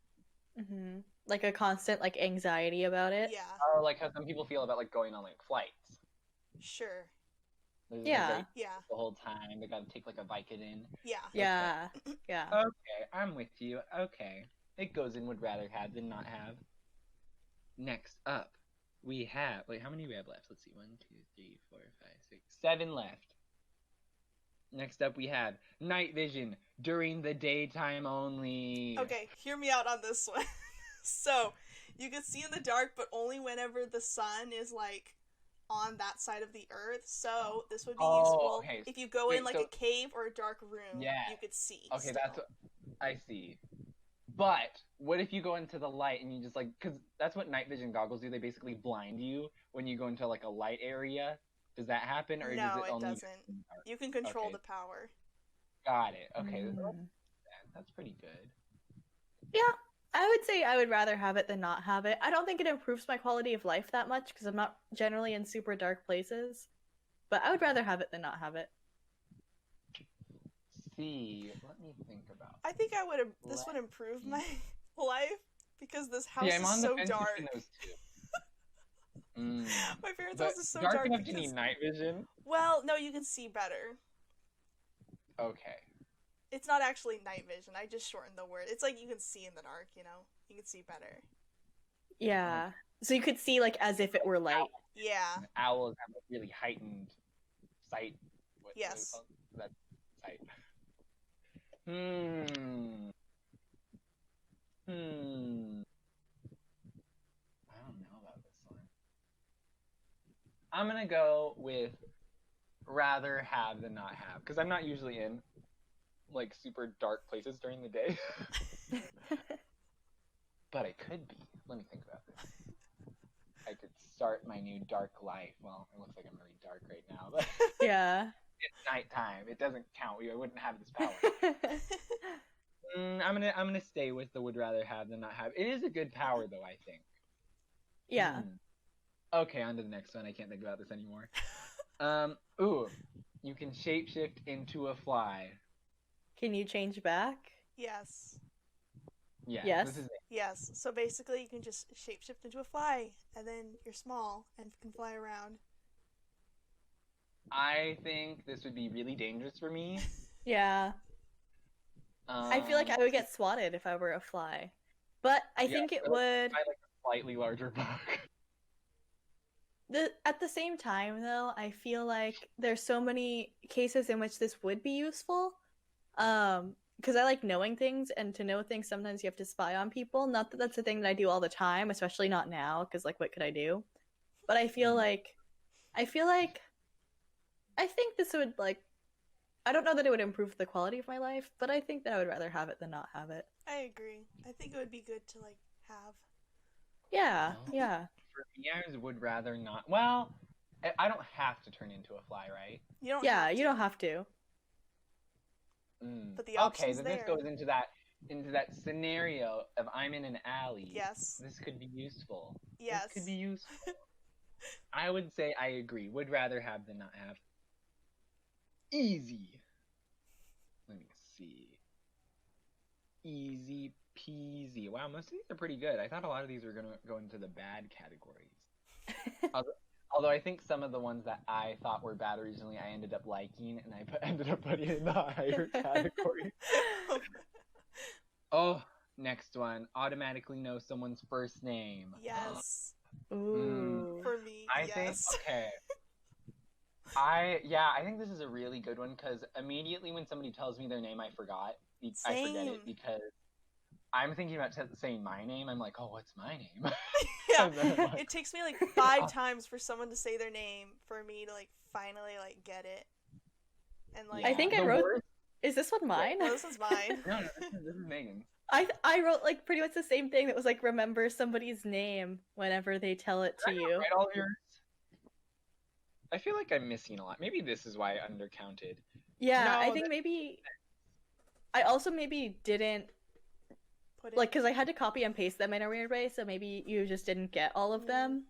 Mm-hmm. Like a constant, like, anxiety about it. Yeah. Or, like, how some people feel about, like, going on, like, flights. Sure. Yeah. Yeah. The whole time. They gotta take, like, a Vicodin. Yeah. Yeah. Yeah. Okay, I'm with you. Okay. It goes in would rather have than not have. Next up, we have... Wait, how many do we have left? Let's see. 1, 2, 3, 4, 5, 6, 7 left. Next up, we have night vision during the daytime only. Okay, hear me out on this one. So, you can see in the dark, but only whenever the sun is, like, on that side of the earth. So, this would be useful okay. if you go in, like, a cave or a dark room. Yeah. You could see. Okay, still. that's what I see. But what if you go into the light and you just, like, because that's what night vision goggles do. They basically blind you when you go into, like, a light area. Does that happen, or No, does it only? doesn't. You can control the power. Got it. Okay, Mm. that's pretty good. Yeah. I would say I would rather have it than not have it. I don't think it improves my quality of life that much because I'm not generally in super dark places. But I would rather have it than not have it. See, let me think about. I think I would. This would improve my life because this house I'm on is the so fence dark. between those two. My parents' But house is so dark dark. enough to need night vision. Well, no, you can see better. Okay. It's not actually night vision. I just shortened the word. It's like you can see in the dark, you know? You can see better. Yeah. So you could see, like, as if it were light. Yeah. Owls have a really heightened sight. Yes. That's sight. I don't know about this one. I'm gonna go with rather have than not have, because I'm not usually in, like, super dark places during the day. But I could be. Let me think about this. I could start my new dark life. Well, it looks like I'm really dark right now, but Yeah. it's nighttime. It doesn't count. I wouldn't have this power. I'm gonna stay with the would rather have than not have. It is a good power, though, I think. Yeah. Okay, on to the next one. I can't think about this anymore. You can shapeshift into a fly. Can you change back? Yes. Yeah. Yes. This is Yes. So basically, you can just shapeshift into a fly, and then you're small and can fly around. I think this would be really dangerous for me. Yeah. I feel like I would get swatted if I were a fly. But I think it would... I like a slightly larger bug. At the same time, though, I feel like there's so many cases in which this would be useful. because I like knowing things, and to know things, sometimes you have to spy on people. Not that that's a thing that I do all the time, especially not now, because like, what could I do? But I feel like, I feel like, I think this would like, I don't know that it would improve the quality of my life, but I think that I would rather have it than not have it. I agree. I think it would be good to like have. Yeah, Well, yeah. For me, I would rather not. Well, I don't have to turn into a fly, right? You don't Yeah, have to, you don't have to. but the Okay, option's then there. this goes into that scenario of I'm in an alley. Yes. This could be useful. Yes. This could be useful. I would say I agree. Would rather have than not have. Easy. Let me see. Easy peasy. Wow, most of these are pretty good. I thought a lot of these were gonna go into the bad categories. Although I think some of the ones that I thought were bad originally, I ended up liking, and I ended up putting in the higher category. Oh, next one. Automatically know someone's first name. Yes. Ooh. For me, I yes. think okay. I think this is a really good one because immediately when somebody tells me their name, I forget Same. it because I'm thinking about saying my name. I'm like, oh, what's my name? Yeah. And then, like, It takes me like 5 times for someone to say their name for me to like finally like get it. And like I think I the wrote. worst- Is this one mine? no, this is mine. No, this is Megan's. I wrote like pretty much the same thing that was like remember somebody's name whenever they tell it to Did I not you. write all of yours? I feel like I'm missing a lot. Maybe this is why I undercounted. Yeah, No, I think maybe I also maybe didn't Put it. like because I had to copy and paste them in a weird way, so maybe you just didn't get all of them.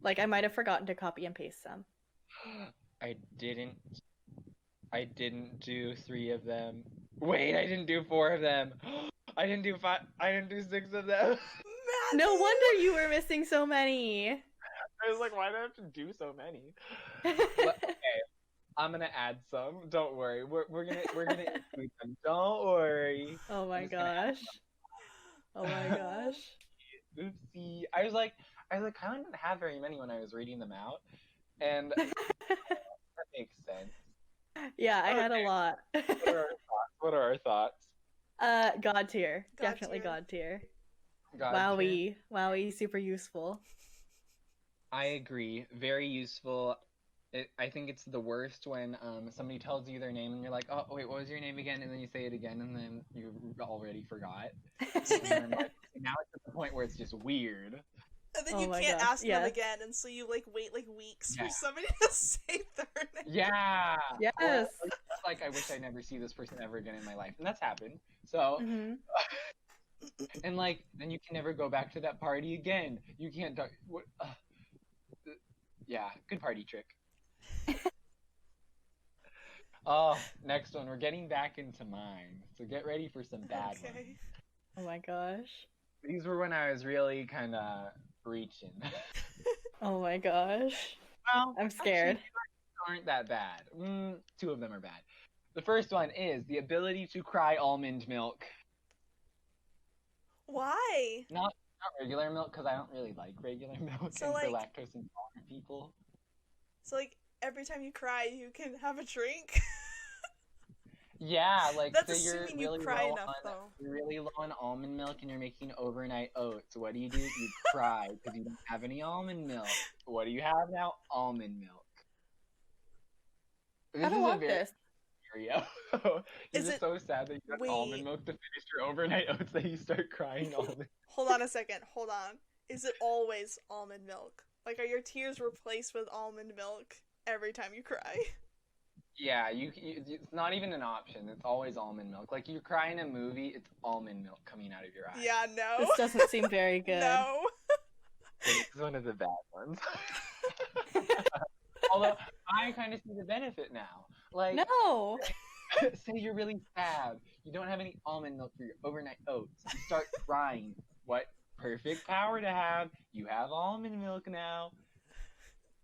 Like I might have forgotten to copy and paste them. I didn't do 3 of them. Wait, I didn't do 4 of them. I didn't do 5. I didn't do 6 of them. No wonder you were missing so many. I was like, why do I have to do so many? But, okay, I'm gonna add some. Don't worry. We're gonna include them. Don't worry. Oh my I'm just gonna add gosh. Oh my gosh. Oopsie. I was like, Kylan didn't have very many when I was reading them out, and that makes sense. Yeah, I had a Okay. lot. What are our thoughts? God tier. God Definitely tier. God tier. God tier? Wowie, super useful. I agree. Very useful. I think it's the worst when somebody tells you their name and you're like, oh wait, what was your name again? And then you say it again and then you already forgot. And then, like, now it's at the point where it's just weird. And then Oh you my can't gosh, ask them yes. again, and so you like wait like weeks Yeah. for somebody to say their name. Yeah. Yes. Or, like, I wish I never see this person ever again in my life, and that's happened. So, Hmm. and like, then you can never go back to that party again. You can't talk. What? Yeah, good party trick. Oh, next one. We're getting back into mine, so get ready for some bad ones. Okay. Oh my gosh. These were when I was really kind of reaching. Oh my gosh. Well, I'm scared. actually, these aren't that bad. 2 of them are bad. The first one is the ability to cry almond milk. Why? Not regular milk, because I don't really like regular milk So, and for like- lactose intolerant people. So like every time you cry, you can have a drink. Yeah, like That's say you're assuming you really cry low enough, on though. you're really low on almond milk and you're making overnight oats. What do? You cry because you don't have any almond milk. What do you have now? Almond milk. This I don't is a want very this. scenario. You're Is just it- so sad that you got Wait. almond milk to finish your overnight oats that you start crying almond. Hold on a second. Hold on. Is it always almond milk? Like, are your tears replaced with almond milk every time you cry? Yeah, it's not even an option. It's always almond milk. Like you cry in a movie, it's almond milk coming out of your eyes. Yeah, no. This doesn't seem very good. No. This is one of the bad ones. Although I kind of see the benefit now. Like, No. say you're really sad, you don't have any almond milk for your overnight oats. You start crying. What perfect power to have? You have almond milk now.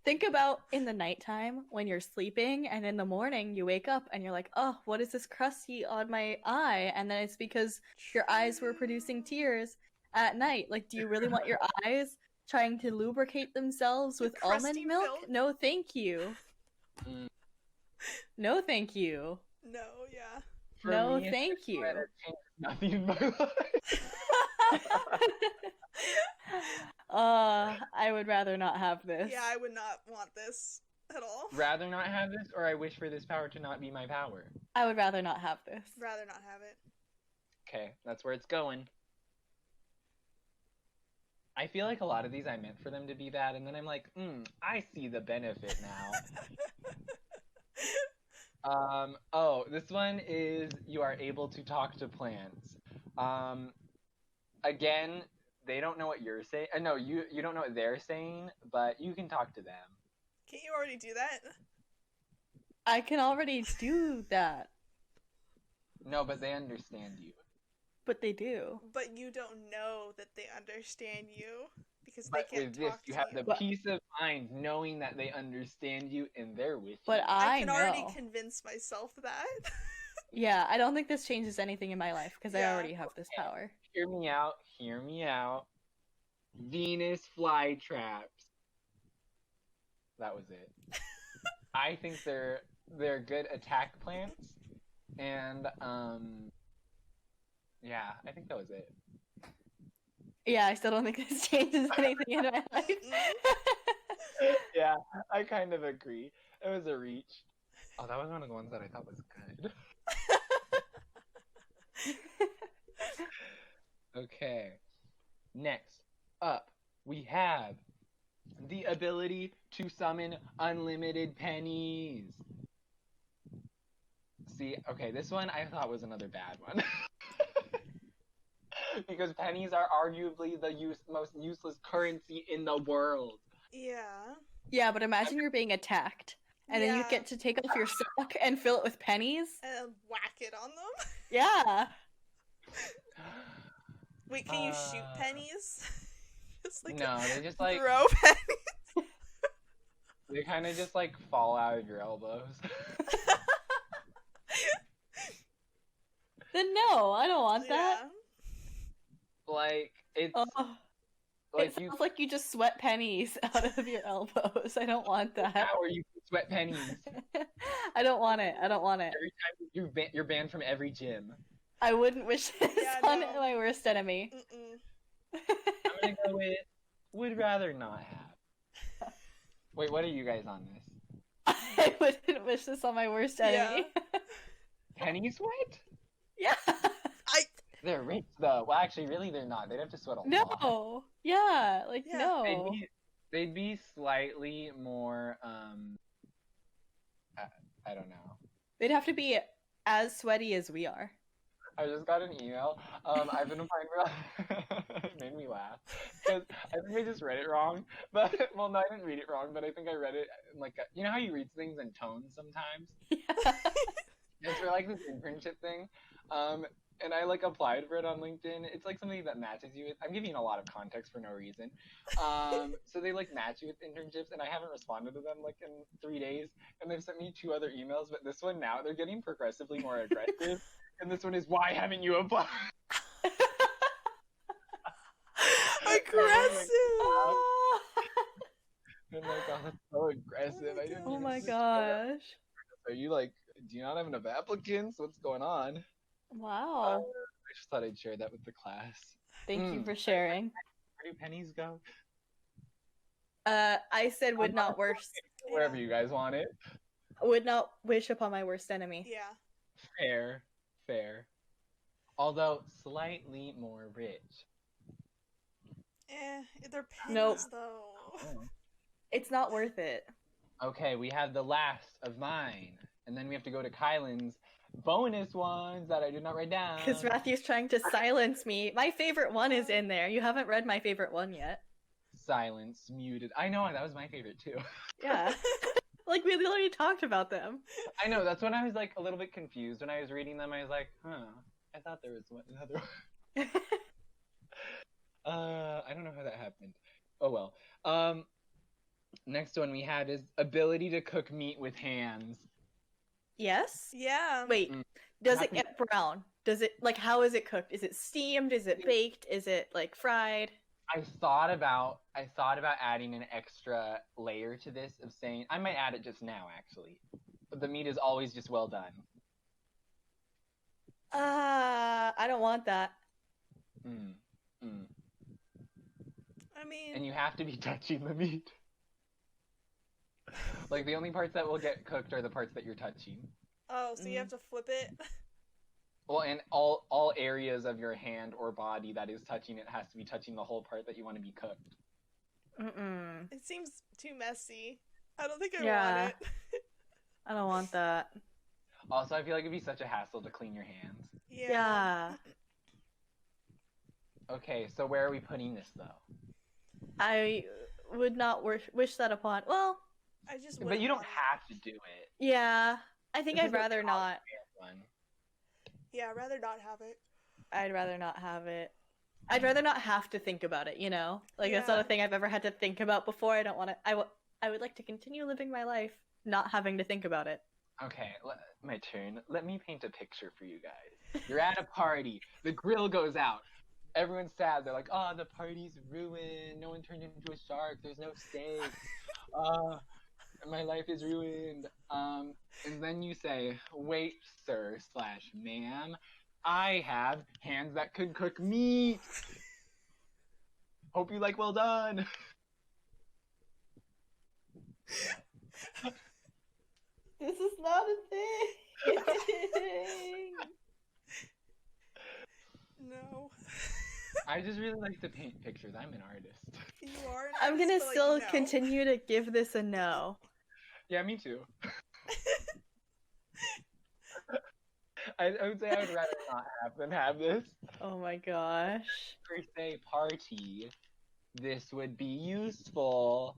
Think about in the nighttime when you're sleeping, and in the morning you wake up and you're like, oh, what is this crusty on my eye? And then it's because your eyes were producing tears at night. Like, do you really want your eyes trying to lubricate themselves with crusty almond milk? milk? No, thank you. No, thank you. No, yeah. For No, me, thank you. it changed nothing in my life. I would rather not have this. Yeah, I would not want this at all. Rather not have this, or I wish for this power to not be my power. I would rather not have this. Rather not have it. Okay, that's where it's going. I feel like a lot of these I meant for them to be bad, and then I'm like, I see the benefit now. Oh, this one is you are able to talk to plants. Again, they don't know what you're saying. No, you don't know what they're saying, but you can talk to them. Can't you already do that? I can already do that, No, but they understand you. but they do. But you don't know that they understand you because But they can't with this, talk you to have you. the peace of mind knowing that they understand you and they're with But you. I I can know. already convince myself that. Yeah, I don't think this changes anything in my life because I Yeah. already have this power. Hear me out. Hear me out. Venus flytraps. That was it. I think they're good attack plants, and yeah, I think that was it. Yeah, I still don't think this changes anything in my life. Yeah, I kind of agree. It was a reach. Oh, that was one of the ones that I thought was good. Okay. Next up, we have the ability to summon unlimited pennies. See, okay, this one I thought was another bad one. Because pennies are arguably the most useless currency in the world. Yeah. Yeah, but imagine you're being attacked, and then you Yeah. get to take off your sock and fill it with pennies. And whack it on them. Yeah. Wait, can you shoot pennies? Just like No, they just like throw pennies. they kind of just like fall out of your elbows. Then no, I don't want that. Like it's Oh, like it you sounds like you just sweat pennies out of your elbows. I don't want that. power you sweat pennies. I don't want it. I don't want it. Every time you're banned from every gym. I wouldn't wish this Yeah, on no. my worst enemy. Mm-mm. I'm gonna go with would rather not have. Wait, what are you guys on this? I wouldn't wish this on my worst enemy. Penny sweat? Yeah. They're rich though. Well, actually, really, they're not. They'd have to sweat a lot. No. Yeah. Like Yeah. no. They'd be slightly more. I don't know. They'd have to be as sweaty as we are. I just got an email. I've been applying for. It made me laugh because I think I just read it wrong. But well, no, I didn't read it wrong. But I think I read it in like you know how you read things in tones sometimes. Yeah. It's for like this internship thing. And I like applied for it on LinkedIn. It's like something that matches you with. I'm giving you a lot of context for no reason. So they like match you with internships, and I haven't responded to them like in 3 days. And they've sent me 2 other emails, but this one now they're getting progressively more aggressive. And this one is why haven't you applied? Aggressive. Oh, And like, oh, that's so aggressive. I didn't oh even my see gosh. that. Are you like, do you not have enough applicants? What's going on? Wow. I just thought I'd share that with the class. Thank you for sharing. Where do pennies go? I said would not wish Wherever you guys want it. would not wish upon my worst enemy. Yeah. Fair. Although slightly more rich. They're pennies Nope. though. It's not worth it. Okay, we have the last of mine. And then we have to go to Kylan's bonus ones that I did not write down. Because Matthew's trying to silence me. My favorite one is in there. You haven't read my favorite one yet. Silence, muted. I know, that was my favorite too. Yeah. Like, we literally talked about them. I know, that's when I was like a little bit confused. When I was reading them, I was like, I thought there was another one. I don't know how that happened. Oh well. Next one we had is ability to cook meat with hands. Yes? Yeah. Wait, does it get brown? Does it, like, how is it cooked? Is it steamed? Is it baked? Is it, like, fried? I thought about adding an extra layer to this of saying I might add it just now actually. the meat is always just well done. I don't want that. Mm. Mm. I mean, And you have to be touching the meat. Like, the only parts that will get cooked are the parts that you're touching. oh, so you have to flip it? Well, and all areas of your hand or body that is touching it has to be touching the whole part that you want to be cooked. Mm-mm. It seems too messy. I don't think I Yeah. want it. I don't want that. Also, I feel like it'd be such a hassle to clean your hands. Yeah. Okay, so where are we putting this, though? I would not wish that upon. Well, I just But wouldn't you don't want it. have to do it. yeah. I think This I'd is a rather not. one. Yeah, I'd rather not have it. I'd rather not have it. I'd rather not have to think about it, you know? Like, that's not Yeah. a thing I've ever had to think about before. I don't want to. I would like to continue living my life not having to think about it. Okay, my turn. Let me paint a picture for you guys. You're at a party. The grill goes out. Everyone's sad. They're like, oh, the party's ruined. No one turned into a shark. There's no steak. My life is ruined. And then you say, wait, sir / ma'am, I have hands that could cook meat. Hope you like well done. This is not a thing. No. I just really like to paint pictures. I'm an artist. You are an I'm artist, gonna but, like, still no. continue to give this a no. Yeah, me too. I would say I would rather not have than have this. Oh my gosh. Birthday party, this would be useful,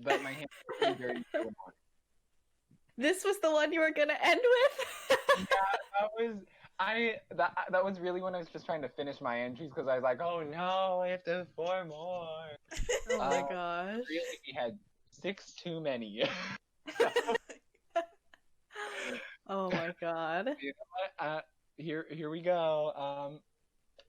but my hands are pretty dirty. This was the one you were gonna end with? That was really when I was just trying to finish my entries because I was like, oh no, I have to have 4 more. Oh my gosh. Really, we had 6 too many. Oh my god. You know what? Here we go.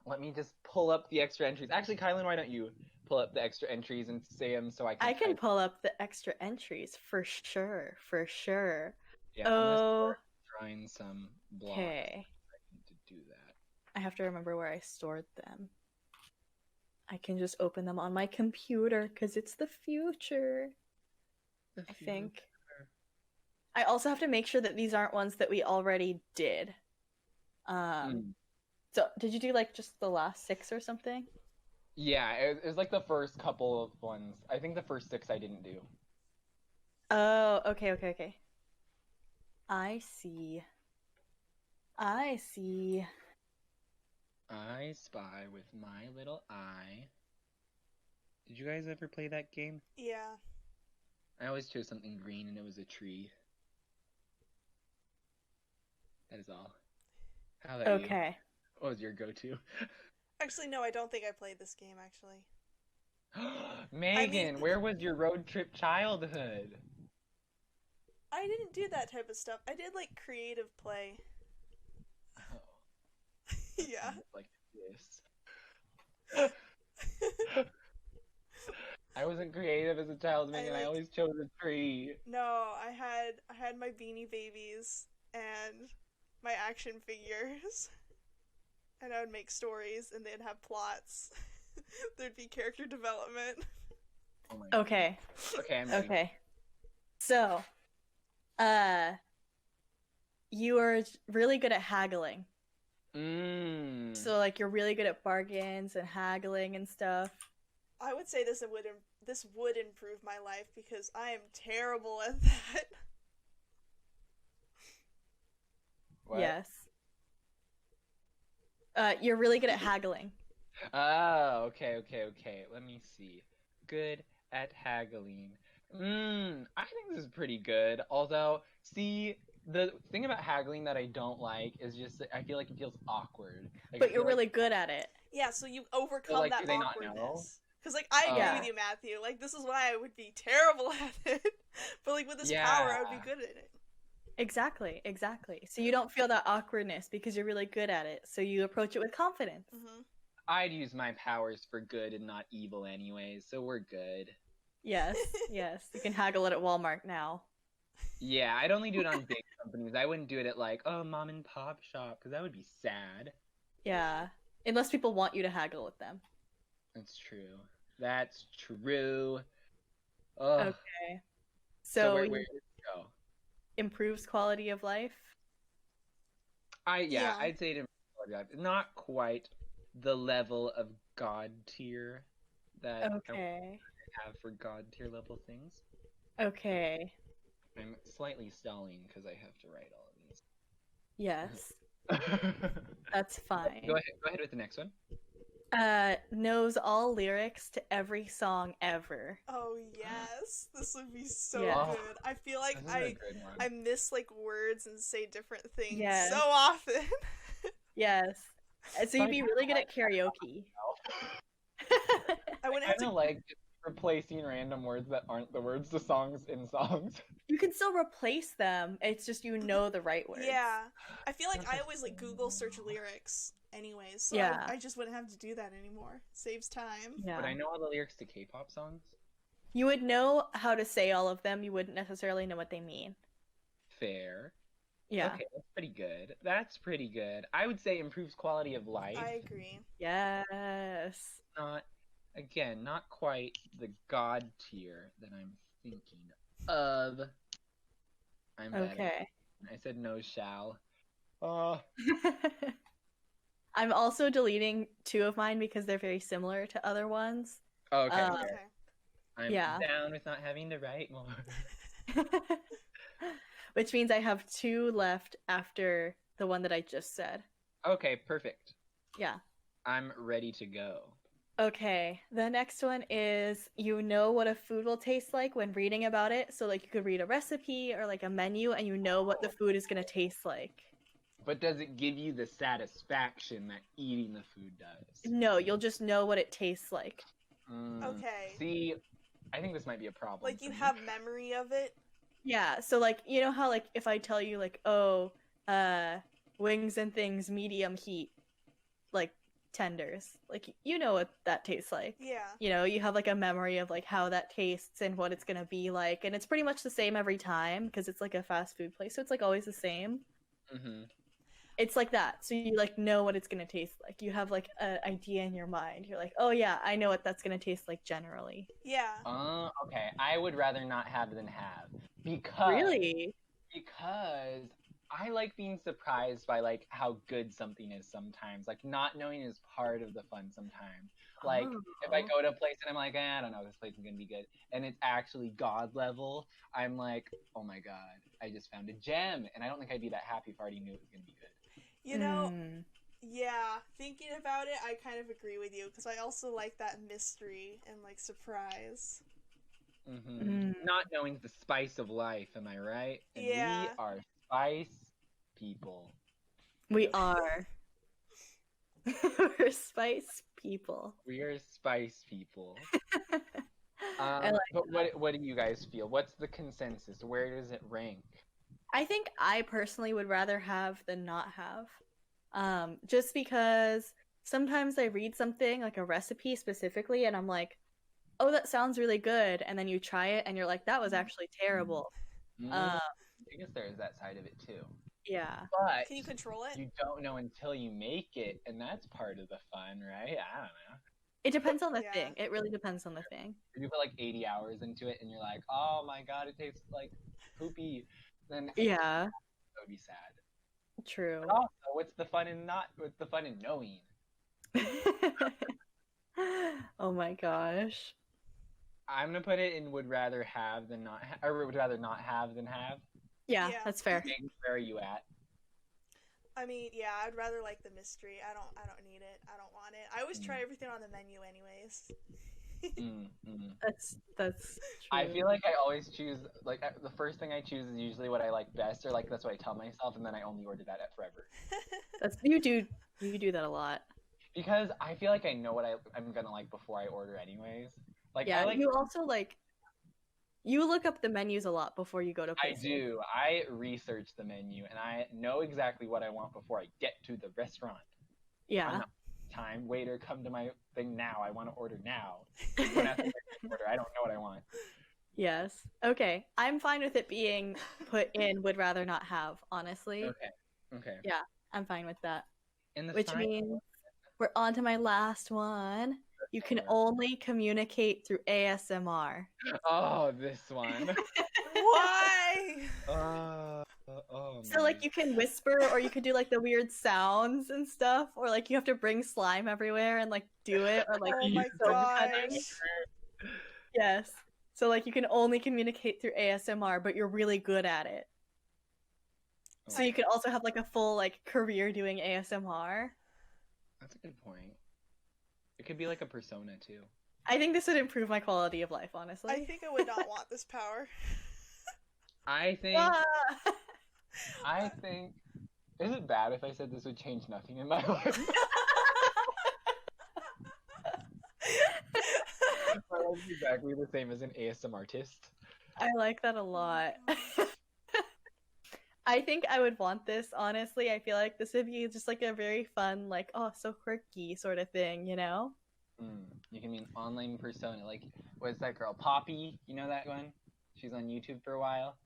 Let me just pull up the extra entries. Actually, Kylan, why don't you pull up the extra entries and say them so I can. I can pull up the extra entries for sure. For sure. Yeah, I'm gonna start drawing some blocks. Okay. I need to do that. I have to remember where I stored them. I can just open them on my computer because it's the future. I think. I also have to make sure that these aren't ones that we already did. So did you do like just the last 6 or something? Yeah, it was like the first couple of ones. I think the first 6 I didn't do. Oh, okay. I see. I spy with my little eye. Did you guys ever play that game? Yeah. I always chose something green and it was a tree. That is all. How about you? Okay. What was your go-to? Actually, no, I don't think I played this game, actually. Megan, where was your road trip childhood? I didn't do that type of stuff. I did, like, creative play. Oh, Yeah. like this. I wasn't creative as a child, Megan. I always chose a tree. No, I had my Beanie Babies and my action figures. And I would make stories, and they'd have plots. There'd be character development. Oh my God. Okay. Okay, I'm ready. Okay. So, you are really good at haggling. So, like, you're really good at bargains and haggling and stuff. I would say this would improve my life because I am terrible at that. What? Yes. You're really good at haggling. Oh, okay. Let me see. Good at haggling. I think this is pretty good. Although, see, the thing about haggling that I don't like is just that I feel like it feels awkward. Like, But you're really good at it. Yeah, so you overcome like, that do they not know? awkwardness. Because, like, I agree Yeah. with you, Matthew. Like, this is why I would be terrible at it. But, like, with this power, I would be good at it. Exactly. So you don't feel that awkwardness because you're really good at it. So you approach it with confidence. Mm-hmm. I'd use my powers for good and not evil anyways, so we're good. Yes. You can haggle it at Walmart now. Yeah, I'd only do it on big companies. I wouldn't do it at like, oh, mom and pop shop, because that would be sad. Yeah. Unless people want you to haggle with them. That's true. That's true. Ugh. Okay. So So where did it go? improves quality of life. Yeah. I'd say it improves quality of life. Not quite the level of god tier that I Okay. have for god tier level things. Okay. I'm slightly stalling because I have to write all Yes. of these. That's fine. Go ahead with the next one. Knows all lyrics to every song ever. Oh yes, this would be so Yeah. good. I feel like This is a good one. I miss like words and say different things Yes. so often. Yes. So you'd be really good at karaoke. I wouldn't I have kind of to. like just replacing random words that aren't the words to songs in songs. You can still replace them. It's just you know the right words. Yeah, I feel like That's I always like Google search lyrics anyways, so Yeah. I just wouldn't have to do that anymore. Saves time. Yeah. But I know all the lyrics to K-pop songs. You would know how to say all of them. You wouldn't necessarily know what they mean. Fair. Yeah. Okay, that's pretty good. That's pretty good. I would say improves quality of life. I agree. Yes. Not quite the god tier that I'm thinking of. I'm bad at- Okay. I said no shall. I'm also deleting 2 of mine because they're very similar to other ones. Okay. Uh, fair. Okay. I'm yeah. down with not having to write more. Which means I have 2 left after the one that I just said. Okay, perfect. Yeah. I'm ready to go. Okay. The next one is you know what a food will taste like when reading about it. So like you could read a recipe or like a menu and you know what the food is going to taste like. But does it give you the satisfaction that eating the food does? No, you'll just know what it tastes like. Okay. See, I think this might be a problem. Like you for me. have memory of it. Yeah, so like you know how like if I tell you like, oh, wings and things medium heat, like tenders, like you know what that tastes like. Yeah. You know, you have like a memory of like how that tastes and what it's gonna be like, and it's pretty much the same every time because it's like a fast food place, so it's like always the same. Mm-hmm. It's like that, so you like know what it's gonna taste like. You have like an idea in your mind. You're like, oh yeah, I know what that's gonna taste like generally. Yeah. Okay. I would rather not have than have because Really? because I like being surprised by like how good something is sometimes. Like not knowing is part of the fun sometimes. Like if I Oh. go to a place and I'm like, I don't know, this place is gonna be good, and it's actually God level, I'm like, oh my god, I just found a gem, and I don't think I'd be that happy if I already knew it was gonna be good. You know, Mm. yeah, thinking about it, I kind of agree with you because I also like that mystery and like surprise. Mm-hmm. Mm. Not knowing's the spice of life, am I right? And Yeah. we are spice people. We are. We're spice people. We are spice people. I like But what do you guys feel? What's the consensus? Where does it rank? I think I personally would rather have than not have. Just because sometimes I read something like a recipe specifically and I'm like, oh, that sounds really good. And then you try it and you're like, that was actually terrible. I guess there is that side of it too. Yeah. But Can you control it? you don't know until you make it, and that's part of the fun, right? I don't know. It depends on the Yeah. thing. It really depends on the thing. If you put like 80 hours into it and you're like, oh my god, it tastes like poopy, then Yeah. that would be sad. True. But also, what's the fun in knowing? Oh my gosh. I'm gonna put it in would rather have than not or would rather not have than have. Yeah, Yeah. that's fair. James, where are you at? I mean, yeah, I'd rather like the mystery. I don't need it. I don't want it. I always try everything on the menu anyways. That's true. I feel like I always choose like the first thing I choose is usually what I like best, or like that's what I tell myself, and then I only order that at Forever. that's you do that a lot. Because I feel like I know what I'm gonna like before I order anyways. Like Yeah, I like you also like you look up the menus a lot before you go to I places. do. I research the menu and I know exactly what I want before I get to the restaurant. Yeah. I'm not, time waiter, come to my thing now. I want to order now. You don't have to order. I don't know what I want. Yes. Okay. I'm fine with it being put in would rather not have, honestly. Okay. Yeah, I'm fine with that. In the Which final means we're on to my last one. You can one. only communicate through ASMR. Oh, this one. Why? Oh So like man. you can whisper or you could do like the weird sounds and stuff, or like you have to bring slime everywhere and like do it, or like Oh my film cutting. gosh. Yes. So like you can only communicate through ASMR, but you're really good at it. So you could also have like a full like career doing ASMR. That's a good point. It could be like a persona too. I think this would improve my quality of life, honestly. I think I would not want this power. I think Ah! is it bad if I said this would change nothing in my life? My life's exactly the same as an ASMR artist. I like that a lot. I think I would want this, honestly. I feel like this would be just like a very fun, like, oh, so quirky sort of thing, you know? You can be an online persona. Like, what's that girl? Poppy? You know that one? She's on YouTube for a while.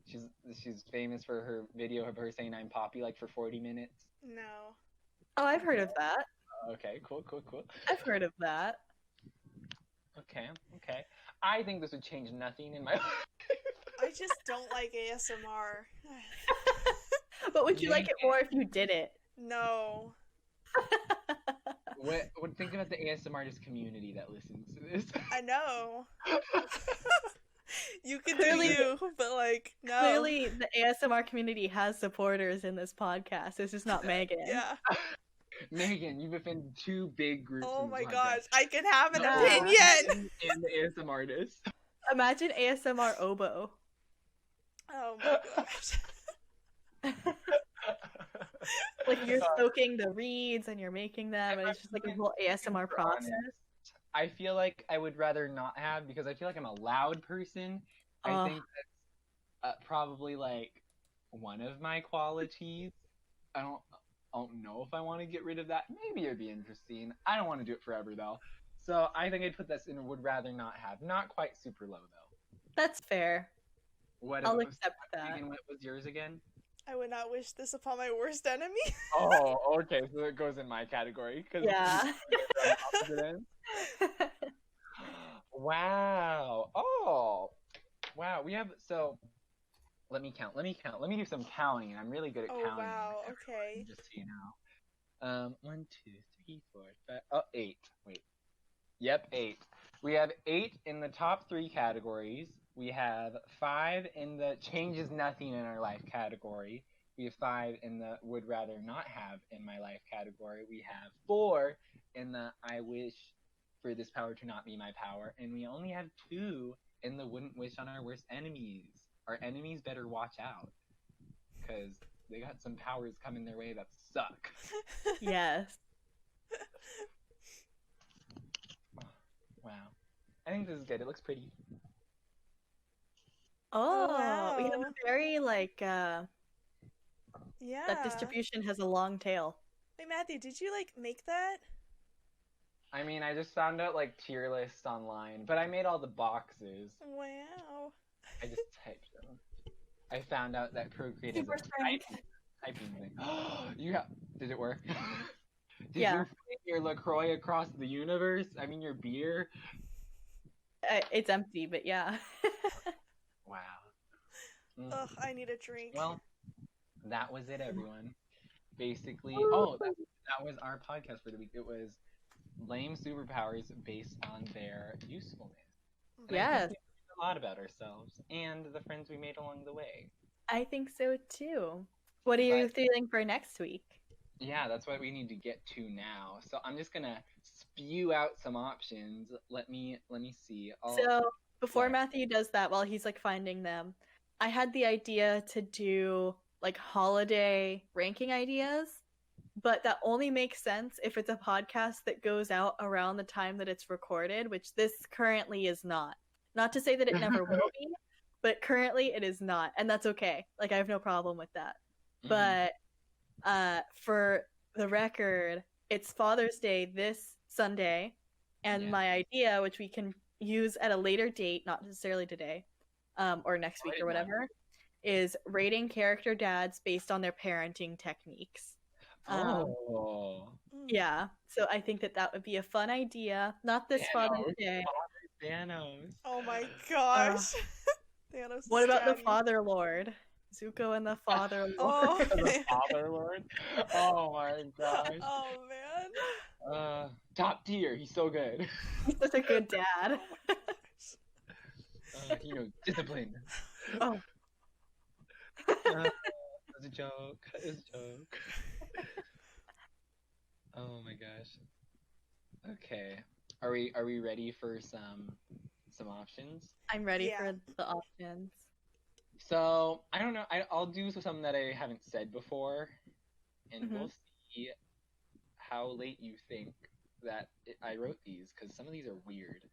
She's famous for her video of her saying I'm Poppy like for 40 minutes. No. Oh, I've heard of that. Okay, cool. I've heard of that. Okay. I think this would change nothing in my life. I just don't like ASMR. But would you like it more if you did it? No. What think about the ASMR artist community that listens to this? I know. You can Clearly- do you, but like, no. Clearly, the ASMR community has supporters in this podcast. It's just not Megan. Yeah. Megan, you've offended two big groups. Oh in my the gosh. podcast. I can have an Yeah. opinion. And the ASMR artist. Imagine ASMR oboe. Oh my gosh. Like you're soaking the reeds and you're making them, and it's just like a whole ASMR process. I feel like I would rather not have because I feel like I'm a loud person. I think that's probably like one of my qualities. I don't know if I want to get rid of that. Maybe it'd be interesting. I don't want to do it forever though. So I think I'd put this in would rather not have. Not quite super low though. That's fair. I'll accept that. Megan, what was yours again? I would not wish this upon my worst enemy. Oh, okay. So it goes in my category. Yeah. Wow. Oh. Wow. We have so. Let me count. Let me do some counting. I'm really good at Oh, counting. wow. Okay. Just so you know. 1, 2, 3, 4, 5. Oh, 8. Wait. Yep, 8. We have 8 in the top 3 categories. We have 5 in the changes nothing in our life category. We have 5 in the would rather not have in my life category. We have 4 in the I wish for this power to not be my power. And we only have 2 in the wouldn't wish on our worst enemies. Our enemies better watch out. Because they got some powers coming their way that suck. Yes. Wow. I think this is good. It looks pretty. Oh, wow. we have a very like Yeah. that distribution has a long tail. Wait, Matthew, did you like make that? I mean, I just found out like tier lists online, but I made all the boxes. Wow. I just typed them. I found out that Procreate is Super a strength. typing thing. Did it work? Did Yeah. you fling your LaCroix across the universe? I mean, your beer? It's empty, but yeah. Wow. Ugh, I need a drink. Well, that was it, everyone. Basically, that was our podcast for the week. It was lame superpowers based on their usefulness. And I Yes. think we learned a lot about ourselves and the friends we made along the way. I think so too. What are you feeling for next week? Yeah, that's what we need to get to now. So I'm just gonna spew out some options. Let me see. So before What? Matthew does that, while he's like finding them, I had the idea to do like holiday ranking ideas, but that only makes sense if it's a podcast that goes out around the time that it's recorded, which this currently is not. Not to say that it never will be, but currently it is not, and that's okay. Like I have no problem with that. But for the record, it's Father's Day this Sunday, and Yeah. my idea, which we can use at a later date, not necessarily today, or next week or Alright, whatever, is rating character dads based on their parenting techniques. Oh. Yeah, so I think that that would be a fun idea. Not this Father's Thanos. Day. Thanos. Oh my gosh. Thanos What about the daddy. Father Lord? Zuko and the Father Lord. Oh, The man. Father Lord. Oh my gosh. Oh man. Top tier. He's so good. He's such a good dad. Discipline. Oh, It's a joke. It's a joke. Oh my gosh. Okay. Are we ready for some options? I'm ready Yeah. for the options. So I don't know. I'll do something that I haven't said before, and Mhm. we'll see how late you think that I wrote these, because some of these are weird.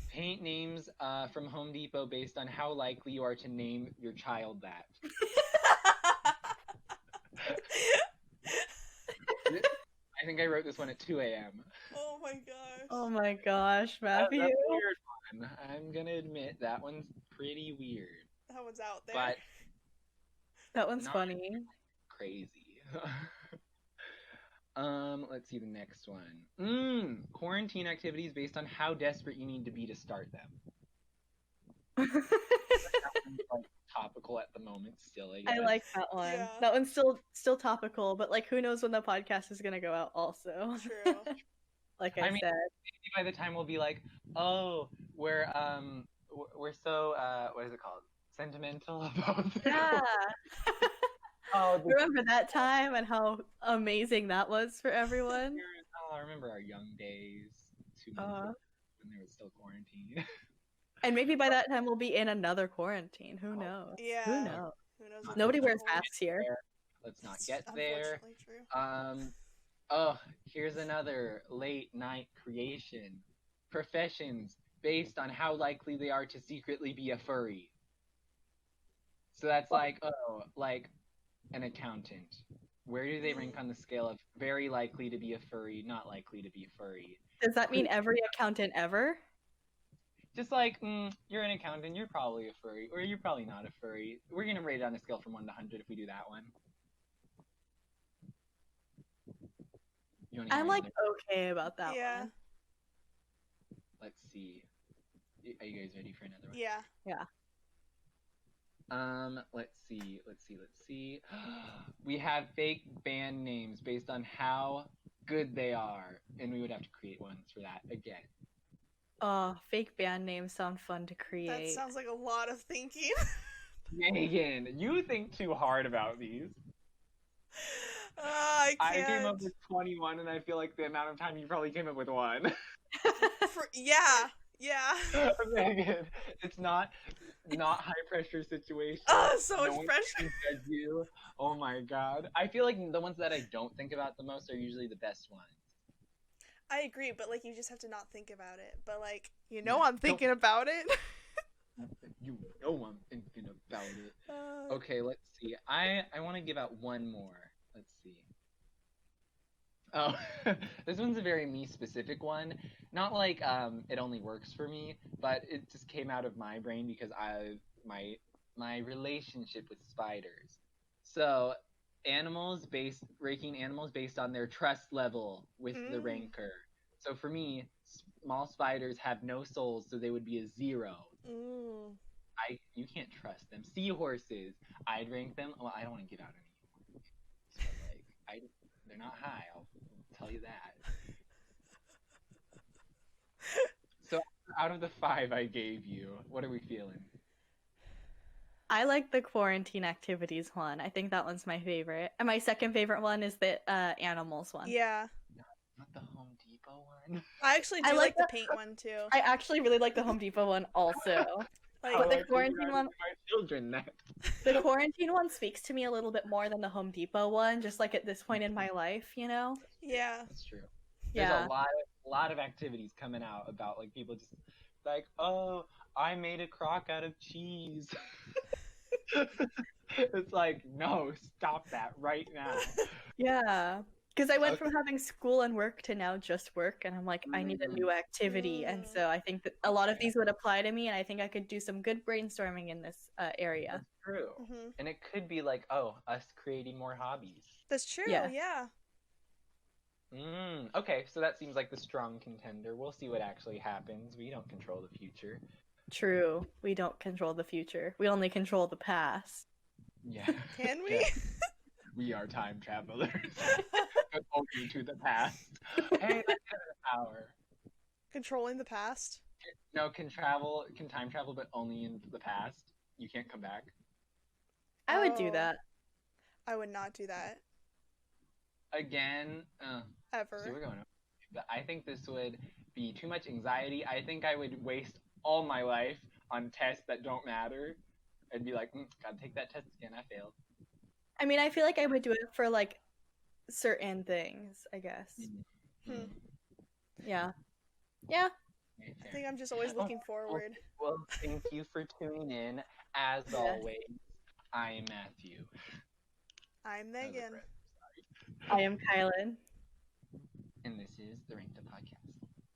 Paint names from Home Depot based on how likely you are to name your child that. I think I wrote this one at 2 a.m. Oh my gosh. Oh my gosh, That's Matthew. a weird one. I'm gonna admit that one's pretty weird, That one's out there. but That one's Not- funny. crazy. Let's see the next one. Quarantine activities based on how desperate you need to be to start them. That one's, like, topical at the moment still, I guess. I like that one. Yeah. That one's still topical, but like who knows when the podcast is gonna go out also. True. Like I I mean, said. Maybe by the time we'll be like, oh, we're so what is it called? Sentimental about this. Yeah. Oh, Remember that time and how amazing that was for everyone? I remember our young days 2 months ago when there was still quarantine. And maybe by that time we'll be in another quarantine. Who knows? Yeah. Who knows? Who knows? Nobody wears Unfortunately- masks here. Let's not It's get there. unfortunately true. Oh, here's another late night creation. Professions based on how likely they are to secretly be a furry. So that's like an accountant. Where do they rank on the scale of very likely to be a furry, not likely to be a furry? Does that mean every accountant ever? Just like, you're an accountant, you're probably a furry, or you're probably not a furry. We're gonna rate it on a scale from 1 to 100 if we do that one. You wanna hear I'm like another? okay about that Yeah. one. Let's see. Are you guys ready for another one? Yeah. Let's see. We have fake band names based on how good they are, and we would have to create ones for that again. Oh, fake band names sound fun to That create. sounds like a lot of thinking. Megan, you think too hard about these. I I can't. came up with 21, and I feel like the amount of time you probably came up with one. Yeah. Megan, it's not high pressure situation. Oh, so No much one pressure. can judge you. Oh my god. I feel like the ones that I don't think about the most are usually the best ones. I agree, but like you just have to not think about it. But like I'm thinking about it. You know I'm thinking about it. Uh, Okay, let's see. I want to give out one more. Let's see. Oh, this one's a very me-specific one. Not like it only works for me, but it just came out of my brain because my relationship with spiders. So, ranking animals based on their trust level with the Mm. ranker. So for me, small spiders have no souls, so they would be a 0. mm. You can't trust them. Seahorses, I'd rank them. Well, I don't want to give out any. So like, they're not high. I'll tell you that. So out of the 5 I gave you, what are we feeling? I like the quarantine activities one. I think that one's my favorite. And my second favorite one is the animals one. Yeah. Not the Home Depot one. I actually do I like like the paint one too. I actually really like the Home Depot one also. Like, But the I quarantine figured out one- My children that. The quarantine one speaks to me a little bit more than the Home Depot one, just like at this point in my life, you know? yeah. That's true. Yeah. There's a lot of activities coming out about like people just like, oh, I made a crock out of cheese. It's like, no, stop that right now. Yeah. Because I went from having school and work to now just work, and I'm like, I need a new activity. And so I think that a lot of these would apply to me, and I think I could do some good brainstorming in this area. That's true. Mm-hmm. And it could be like, oh, us creating more hobbies. That's true. Yeah. Yeah. Okay, so that seems like the strong contender. We'll see what actually happens. We don't control the future. True. We don't control the future. We only control the past. Yeah. Can we? Yeah. We are time travelers. But only to the past. Hey, that's a power. Controlling the past. No, can time travel, but only in the past. You can't come back. I would do Oh. that. I would not do that Again, see, ever. we're going. But I think this would be too much anxiety. I think I would waste all my life on tests that don't matter. I'd be like, gotta take that test again. I failed. I mean, I feel like I would do it for like certain things, I guess. Hmm. Yeah. Yeah. Okay, I fair. think I'm just always looking forward. Well, thank you for tuning in. As Yes. always, I am Matthew. I'm Megan. I am Kylan. And this is the Ranked Up Podcast.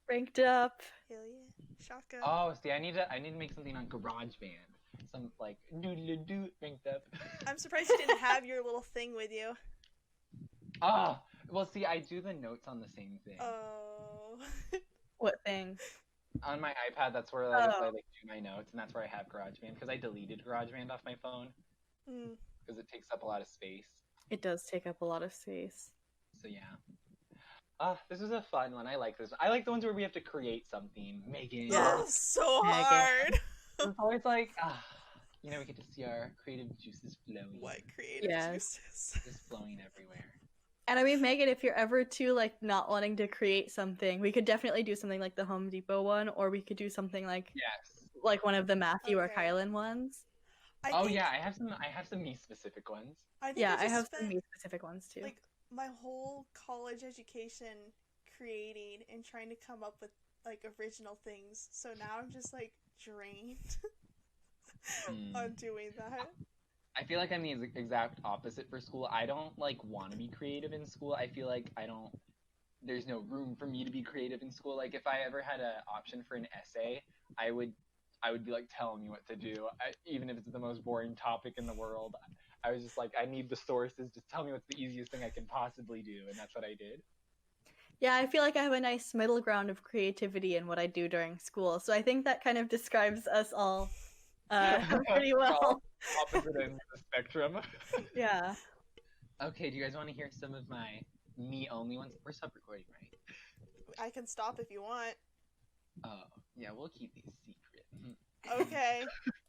Ranked up. Hell yeah. Shotgun. Oh, see, I need to make something on GarageBand. Some like do Ranked Up. I'm surprised you didn't have your little thing with you. Oh, well, see, I do the notes on the same thing. Oh. What thing? On my iPad, that's where I Oh. like do my notes, and that's where I have GarageBand because I deleted GarageBand off my phone Hmm. because it takes up a lot of space. It does take up a lot of space. So yeah. This is a fun one. I like this. I like the ones where we have to create something. Megan. Oh, so Megan. hard. It's always like, we get to see our creative juices flowing. What creative Yes. juices? Just flowing everywhere. And I mean, Megan, if you're ever too like not wanting to create something, we could definitely do something like the Home Depot one, or we could do something like Yes. one of the Matthew or Okay. Kylan ones. I Oh think, yeah, I have some me specific ones. I think Yeah, I I just have spent, some me specific ones too. like my whole college education creating and trying to come up with like original things. So now I'm just like drained on doing that. I feel like I'm the exact opposite for school. I don't like want to be creative in school. I feel like there's no room for me to be creative in school. Like if I ever had an option for an essay, I would be like, tell me what to do. Even if it's the most boring topic in the world, I was just like, I need the sources. Just tell me what's the easiest thing I can possibly do, and that's what I did. Yeah, I feel like I have a nice middle ground of creativity in what I do during school. So I think that kind of describes us all pretty We're all well. opposite ends of the spectrum. Yeah. Okay, do you guys want to hear some of my me only ones? We're sub recording, right? I can stop if you want. Oh, yeah, we'll keep these secret. Okay.